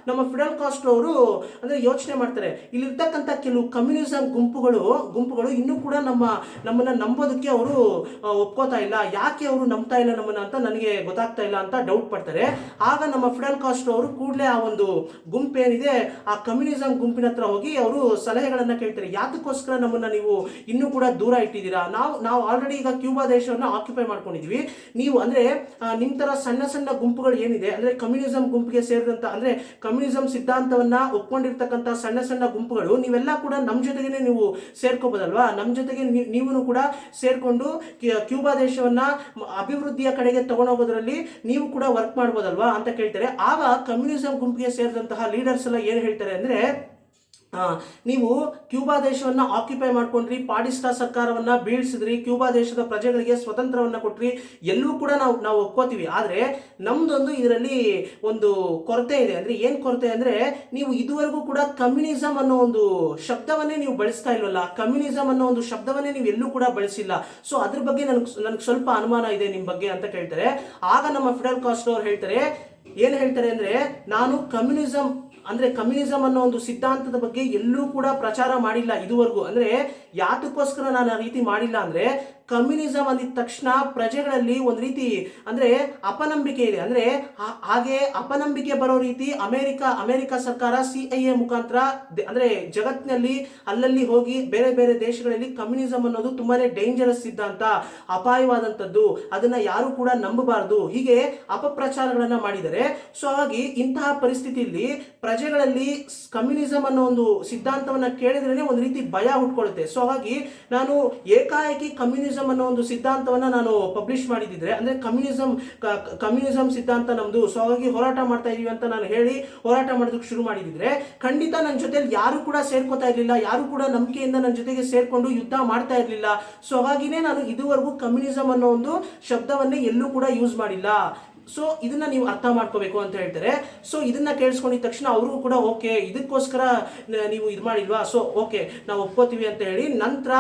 ನಮ್ಮ ಫಿಡೆಲ್ ಕಾಸ್ಟ್ರೋ ಅವರು ಅಂದ್ರೆ ಯೋಚನೆ ಮಾಡ್ತಾರೆ, ಇಲ್ಲಿರ್ತಕ್ಕಂಥ ಕೆಲವು ಕಮ್ಯುನಿಸಂ ಗುಂಪುಗಳು ಇನ್ನೂ ಕೂಡ ನಮ್ಮನ್ನ ನಂಬೋದಕ್ಕೆ ಅವರು ಒಪ್ಕೋತಾ ಇಲ್ಲ, ಯಾಕೆ ಅವರು ನಂಬ್ತಾ ಇಲ್ಲ ನಮ್ಮನ್ನ ಅಂತ ನನಗೆ ಗೊತ್ತಾಗ್ತಾ ಇಲ್ಲ ಅಂತ ಡೌಟ್ ಪಡ್ತಾರೆ. ಆಗ ನಮ್ಮ ಫಿಡೆಲ್ ಕಾಸ್ಟ್ರೋ ಅವರು ಕೂಡಲೇ ಆ ಒಂದು ಗುಂಪೇನಿದೆ ಆ ಕಮ್ಯುನಿಸಂ ಗುಂಪಿನ ಹತ್ರ ಹೋಗಿ ಅವರು ಸಲಹೆಗಳನ್ನ ಕೇಳ್ತಾರೆ, ಯಾತಕ್ಕೋಸ್ಕರ ನಮ್ಮನ್ನ ನೀವು ಇನ್ನೂ ಕೂಡ ದೂರ ಇಟ್ಟಿದ್ದೀರಾ, ನಾವು ಆಲ್ರೆಡಿ ಈಗ ಕ್ಯೂಬಾ ದೇಶವನ್ನ ಆಕ್ಯುಪೈ ಮಾಡ್ಕೊಂಡಿದ್ವಿ, ನೀವು ಅಂದ್ರೆ ನಿಮ್ ತರ ಸಣ್ಣ ಸಣ್ಣ ಗುಂಪುಗಳು ಏನಿದೆ ಅಂದ್ರೆ ಕಮ್ಯುನಿಸಂ ಗುಂಪಿಗೆ ಸೇರಿದಂತ ಅಂದ್ರೆ ಕಮ್ಯುನಿಸಂ ಸಿದ್ಧಾಂತವನ್ನ ಒಪ್ಕೊಂಡಿರ್ತಕ್ಕಂಥ ಸಣ್ಣ ಸಣ್ಣ ಗುಂಪುಗಳು ನೀವೆಲ್ಲ ಕೂಡ ನಮ್ಮ ಜೊತೆಗೇನೆ ನೀವು ಸೇರ್ಕೋಬೋದಲ್ವಾ, ನಮ್ಮ ಜೊತೆಗೆ ನೀವು ಕೂಡ ಸೇರ್ಕೊಂಡು ಕ್ಯೂಬಾ ದೇಶವನ್ನ ಅಭಿವೃದ್ಧಿಯ ಕಡೆಗೆ ತಗೊಂಡೋಗೋದ್ರಲ್ಲಿ ನೀವು ಕೂಡ ವರ್ಕ್ ಮಾಡ್ಬೋದಲ್ವಾ ಅಂತ ಕೇಳ್ತಾರೆ. ಆಗ ಕಮ್ಯುನಿಸಂ ಗುಂಪಿಗೆ ಸೇರಿದಂತಹ ಲೀಡರ್ಸ್ ಎಲ್ಲ ಏನು ಹೇಳ್ತಾರೆ ಅಂದ್ರೆ, ನೀವು ಕ್ಯೂಬಾ ದೇಶವನ್ನ ಆಕ್ಯುಪೈ ಮಾಡ್ಕೊಂಡ್ರಿ, ಪಾಡಿಸ್ಟಾ ಸರ್ಕಾರವನ್ನ ಬೀಳ್ಸಿದ್ರಿ, ಕ್ಯೂಬಾ ದೇಶದ ಪ್ರಜೆಗಳಿಗೆ ಸ್ವತಂತ್ರವನ್ನ ಕೊಟ್ರಿ, ಎಲ್ಲವೂ ಕೂಡ ನಾವು ಒಪ್ಕೋತೀವಿ. ಆದ್ರೆ ನಮ್ದೊಂದು ಇದರಲ್ಲಿ ಒಂದು ಕೊರತೆ ಇದೆ. ಅಂದ್ರೆ ಏನ್ ಕೊರತೆ ಅಂದ್ರೆ, ನೀವು ಇದುವರೆಗೂ ಕೂಡ ಕಮ್ಯುನಿಸಂ ಅನ್ನೋ ಒಂದು ಶಬ್ದವನ್ನೇ ನೀವು ಬಳಸ್ತಾ ಇಲ್ವಲ್ಲ, ಕಮ್ಯುನಿಸಂ ಅನ್ನೋ ಒಂದು ಶಬ್ದವನ್ನೇ ನೀವು ಎಲ್ಲೂ ಕೂಡ ಬಳಸಿಲ್ಲ. ಸೊ ಅದ್ರ ಬಗ್ಗೆ ನನ್ಗೆ ಸ್ವಲ್ಪ ಅನುಮಾನ ಇದೆ ನಿಮ್ ಬಗ್ಗೆ ಅಂತ ಕೇಳ್ತಾರೆ. ಆಗ ನಮ್ಮ ಫಿಡೆಲ್ ಕಾಸ್ಟ್ರೋ ಅವ್ರು ಹೇಳ್ತಾರೆ, ಏನ್ ಹೇಳ್ತಾರೆ ಅಂದ್ರೆ, ನಾನು ಕಮ್ಯುನಿಸಂ ಅನ್ನೋ ಒಂದು ಸಿದ್ಧಾಂತದ ಬಗ್ಗೆ ಎಲ್ಲೂ ಕೂಡ ಪ್ರಚಾರ ಮಾಡಿಲ್ಲ ಇದುವರೆಗೂ. ಅಂದ್ರೆ ಯಾತಕ್ಕೋಸ್ಕರ ನಾನು ಆ ರೀತಿ ಮಾಡಿಲ್ಲ ಅಂದ್ರೆ, ಕಮ್ಯುನಿಸಂ ಅಂದಿದ ತಕ್ಷಣ ಪ್ರಜೆಗಳಲ್ಲಿ ಒಂದು ರೀತಿ ಅಂದ್ರೆ ಅಪನಂಬಿಕೆ ಇದೆ. ಅಂದ್ರೆ ಹಾಗೆ ಅಪನಂಬಿಕೆ ಬರೋ ರೀತಿ ಅಮೆರಿಕ ಸರ್ಕಾರ CIA ಮುಖಾಂತರ ಅಂದ್ರೆ ಜಗತ್ತಿನಲ್ಲಿ ಅಲ್ಲಲ್ಲಿ ಹೋಗಿ ಬೇರೆ ಬೇರೆ ದೇಶಗಳಲ್ಲಿ ಕಮ್ಯುನಿಸಂ ಅನ್ನೋದು ತುಂಬಾನೇ ಡೇಂಜರಸ್ ಸಿದ್ಧಾಂತ, ಅಪಾಯವಾದಂಥದ್ದು, ಅದನ್ನ ಯಾರು ಕೂಡ ನಂಬಬಾರದು, ಹೀಗೆ ಅಪಪ್ರಚಾರಗಳನ್ನ ಮಾಡಿದರೆ. ಸೊ ಹಾಗಾಗಿ ಇಂತಹ ಪರಿಸ್ಥಿತಿಯಲ್ಲಿ ಪ್ರಜೆಗಳಲ್ಲಿ ಕಮ್ಯುನಿಸಂ ಅನ್ನೋ ಒಂದು ಸಿದ್ಧಾಂತವನ್ನ ಕೇಳಿದ್ರೆ ಒಂದು ರೀತಿ ಭಯ ಹುಟ್ಕೊಳ್ಳುತ್ತೆ. ಸೊ ಹಾಗಾಗಿ ನಾನು ಏಕಾಏಕಿ ಕಮ್ಯುನಿಸಂ ಅನ್ನೋ ಒಂದು ಸಿದ್ಧಾಂತವನ್ನ ನಾನು ಪಬ್ಲಿಷ್ ಮಾಡಿದ್ರೆ, ಅಂದ್ರೆ ಕಮ್ಯುನಿಸಂ ಸಿದ್ಧಾಂತ ನಮ್ದು, ಸೊ ಹಾಗಾಗಿ ಹೋರಾಟ ಮಾಡ್ತಾ ಇದೀವಿ ಅಂತ ನಾನು ಹೇಳಿ ಹೋರಾಟ ಮಾಡೋದಕ್ಕೆ ಶುರು ಮಾಡಿದ್ರೆ, ಖಂಡಿತ ನನ್ನ ಜೊತೆಲಿ ಯಾರು ಕೂಡ ಸೇರ್ಕೋತಾ ಇರ್ಲಿಲ್ಲ, ಯಾರು ಕೂಡ ನಂಬಿಕೆಯಿಂದ ನನ್ನ ಜೊತೆಗೆ ಸೇರ್ಕೊಂಡು ಯುದ್ಧ ಮಾಡ್ತಾ ಇರ್ಲಿಲ್ಲ. ಸೊ ಹಾಗಾಗಿನೇ ನಾನು ಇದುವರೆಗೂ ಕಮ್ಯುನಿಸಂ ಅನ್ನೋ ಒಂದು ಶಬ್ದವನ್ನೇ ಎಲ್ಲೂ ಕೂಡ ಯೂಸ್ ಮಾಡಿಲ್ಲ. ಸೊ ಇದನ್ನ ನೀವು ಅರ್ಥ ಮಾಡ್ಕೋಬೇಕು ಅಂತ ಹೇಳ್ತಾರೆ. ಸೊ ಇದನ್ನ ಕೇಳಿಸ್ಕೊಂಡಿದ ತಕ್ಷಣ ಅವ್ರಿಗೂ ಕೂಡ ಓಕೆ, ಇದಕ್ಕೋಸ್ಕರ ನೀವು ಇದು ಮಾಡಿಲ್ವಾ, ಸೊ ಓಕೆ ನಾವು ಒಪ್ಕೋತೀವಿ ಅಂತ ಹೇಳಿ ನಂತರ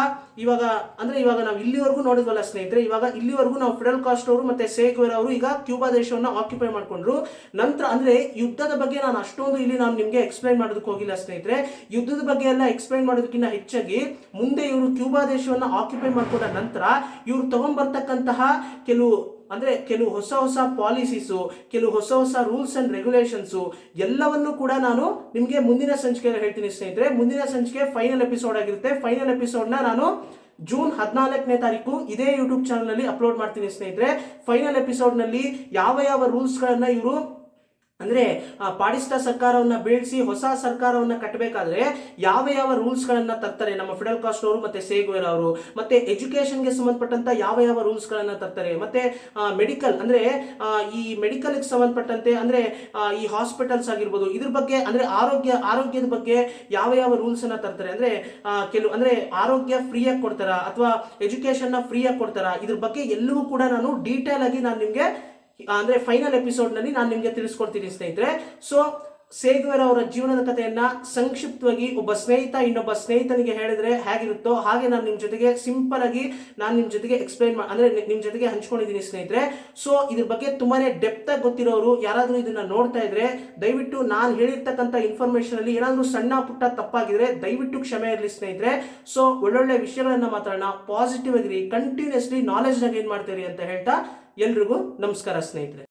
ಇವಾಗ ನಾವು ಇಲ್ಲಿವರೆಗೂ ನೋಡಿದ್ವಲ್ಲ ಸ್ನೇಹಿತರೆ, ಇವಾಗ ಇಲ್ಲಿವರೆಗೂ ನಾವು ಫಿಡೆಲ್ ಕಾಸ್ಟ್ರೋ ಅವರು ಮತ್ತೆ ಸೇ ಗೆವಾರಾ ಅವರು ಈಗ ಕ್ಯೂಬಾ ದೇಶವನ್ನ ಆಕ್ಯುಪೈ ಮಾಡ್ಕೊಂಡ್ರು. ನಂತರ ಅಂದ್ರೆ ಯುದ್ಧದ ಬಗ್ಗೆ ನಾನು ಅಷ್ಟೊಂದು ಇಲ್ಲಿ ನಾನು ನಿಮ್ಗೆ ಎಕ್ಸ್ಪ್ಲೈನ್ ಮಾಡೋದಕ್ಕೆ ಹೋಗಿಲ್ಲ ಸ್ನೇಹಿತರೆ. ಯುದ್ಧದ ಬಗ್ಗೆ ಎಲ್ಲ ಎಕ್ಸ್ಪ್ಲೈನ್ ಮಾಡೋದಕ್ಕಿಂತ ಹೆಚ್ಚಾಗಿ ಮುಂದೆ ಇವರು ಕ್ಯೂಬಾ ದೇಶವನ್ನ ಆಕ್ಯುಪೈ ಮಾಡ್ಕೊಂಡ ನಂತರ ಇವ್ರು ತಗೊಂಡ್ಬರ್ತಕ್ಕಂತಹ ಕೆಲವು ಹೊಸ ಪಾಲಿಸೀಸು, ಕೆಲವು ಹೊಸ ರೂಲ್ಸ್ ಅಂಡ್ ರೆಗ್ಯುಲೇಷನ್ಸು ಎಲ್ಲವನ್ನು ಕೂಡ ನಾನು ನಿಮಗೆ ಮುಂದಿನ ಸಂಚಿಕೆಯಲ್ಲಿ ಹೇಳ್ತೀನಿ ಸ್ನೇಹಿತರೆ. ಮುಂದಿನ ಸಂಚಿಕೆ ಫೈನಲ್ ಎಪಿಸೋಡ್ ಆಗಿರುತ್ತೆ. ಫೈನಲ್ ಎಪಿಸೋಡ್ನ ನಾನು ಜೂನ್ 14ನೇ ತಾರೀಕು ಇದೇ ಯೂಟ್ಯೂಬ್ ಚಾನಲ್ ಅಲ್ಲಿ ಅಪ್ಲೋಡ್ ಮಾಡ್ತೀನಿ ಸ್ನೇಹಿತರೆ. ಫೈನಲ್ ಎಪಿಸೋಡ್ನಲ್ಲಿ ಯಾವ ರೂಲ್ಸ್ಗಳನ್ನ ಇವರು ಅಂದ್ರೆ ಪಾಡಿಸ್ಟಾ ಸರ್ಕಾರವನ್ನ ಬೀಳಿಸಿ ಹೊಸ ಸರ್ಕಾರವನ್ನ ಕಟ್ಟಬೇಕಾದ್ರೆ ಯಾವ ರೂಲ್ಸ್ ಗಳನ್ನ ತರ್ತಾರೆ ನಮ್ಮ ಫಿಡೆಲ್ ಕಾಸ್ಟ್ರೋ ಅವರು ಮತ್ತೆ ಸೇ ಗೆವಾರಾ ಅವರು. ಮತ್ತೆ ಎಜುಕೇಶನ್ಗೆ ಸಂಬಂಧಪಟ್ಟಂತ ಯಾವ ರೂಲ್ಸ್ ಗಳನ್ನ ತರ್ತಾರೆ, ಮತ್ತೆ ಮೆಡಿಕಲ್ ಅಂದ್ರೆ ಈ ಮೆಡಿಕಲ್ ಸಂಬಂಧಪಟ್ಟಂತೆ ಅಂದ್ರೆ ಈ ಹಾಸ್ಪಿಟಲ್ಸ್ ಆಗಿರ್ಬೋದು, ಇದ್ರ ಬಗ್ಗೆ ಅಂದ್ರೆ ಆರೋಗ್ಯದ ಬಗ್ಗೆ ಯಾವ ರೂಲ್ಸ್ ಅನ್ನ ತರ್ತಾರೆ, ಅಂದ್ರೆ ಅಂದ್ರೆ ಆರೋಗ್ಯ ಫ್ರೀಯಾಗಿ ಕೊಡ್ತಾರ ಅಥವಾ ಎಜುಕೇಶನ್ ನ ಫ್ರೀಯಾಗಿ ಕೊಡ್ತಾರ, ಇದ್ರ ಬಗ್ಗೆ ಎಲ್ಲವೂ ಕೂಡ ನಾನು ಡೀಟೇಲ್ ಆಗಿ ನಾನು ನಿಮ್ಗೆ ಅಂದ್ರೆ ಫೈನಲ್ ಎಪಿಸೋಡ್ ನಲ್ಲಿ ನಾನು ನಿಮ್ಗೆ ತಿಳಿಸ್ಕೊಡ್ತೀನಿ ಸ್ನೇಹಿತರೆ. ಸೊ ಸೇ ಗೆವಾರಾ ಅವರ ಜೀವನದ ಕಥೆಯನ್ನ ಸಂಕ್ಷಿಪ್ತವಾಗಿ ಒಬ್ಬ ಸ್ನೇಹಿತ ಇನ್ನೊಬ್ಬ ಸ್ನೇಹಿತನಿಗೆ ಹೇಳಿದ್ರೆ ಹೇಗಿರುತ್ತೋ ಹಾಗೆ ನಾನು ನಿಮ್ ಜೊತೆಗೆ ಸಿಂಪಲ್ ಆಗಿ ನಾನು ನಿಮ್ ಜೊತೆಗೆ ಅಂದ್ರೆ ನಿಮ್ ಜೊತೆಗೆ ಹಂಚ್ಕೊಂಡಿದ್ದೀನಿ ಸ್ನೇಹಿತರೆ. ಸೊ ಇದ್ರ ಬಗ್ಗೆ ತುಂಬಾನೇ ಡೆಪ್ತ್ ಆಗಿ ಗೊತ್ತಿರೋರು ಯಾರಾದ್ರೂ ಇದನ್ನ ನೋಡ್ತಾ ಇದ್ರೆ ದಯವಿಟ್ಟು ನಾನು ಹೇಳಿರ್ತಕ್ಕಂಥ ಇನ್ಫಾರ್ಮೇಶನ್ ಅಲ್ಲಿ ಏನಾದ್ರೂ ಸಣ್ಣ ಪುಟ್ಟ ತಪ್ಪಾಗಿದ್ರೆ ದಯವಿಟ್ಟು ಕ್ಷಮೆ ಇರಲಿ ಸ್ನೇಹಿತರೆ. ಸೊ ಒಳ್ಳೊಳ್ಳೆ ವಿಷಯಗಳನ್ನ ಮಾತಾಡೋಣ, ಪಾಸಿಟಿವ್ ಆಗಿರಿ, ಕಂಟಿನ್ಯೂಸ್ಲಿ ನಾಲೆಜ್ ನ ಗೇನ್ ಮಾಡ್ತೀರಿ ಅಂತ ಹೇಳ್ತಾ ಎಲ್ರಿಗೂ ನಮಸ್ಕಾರ ಸ್ನೇಹಿತರೆ.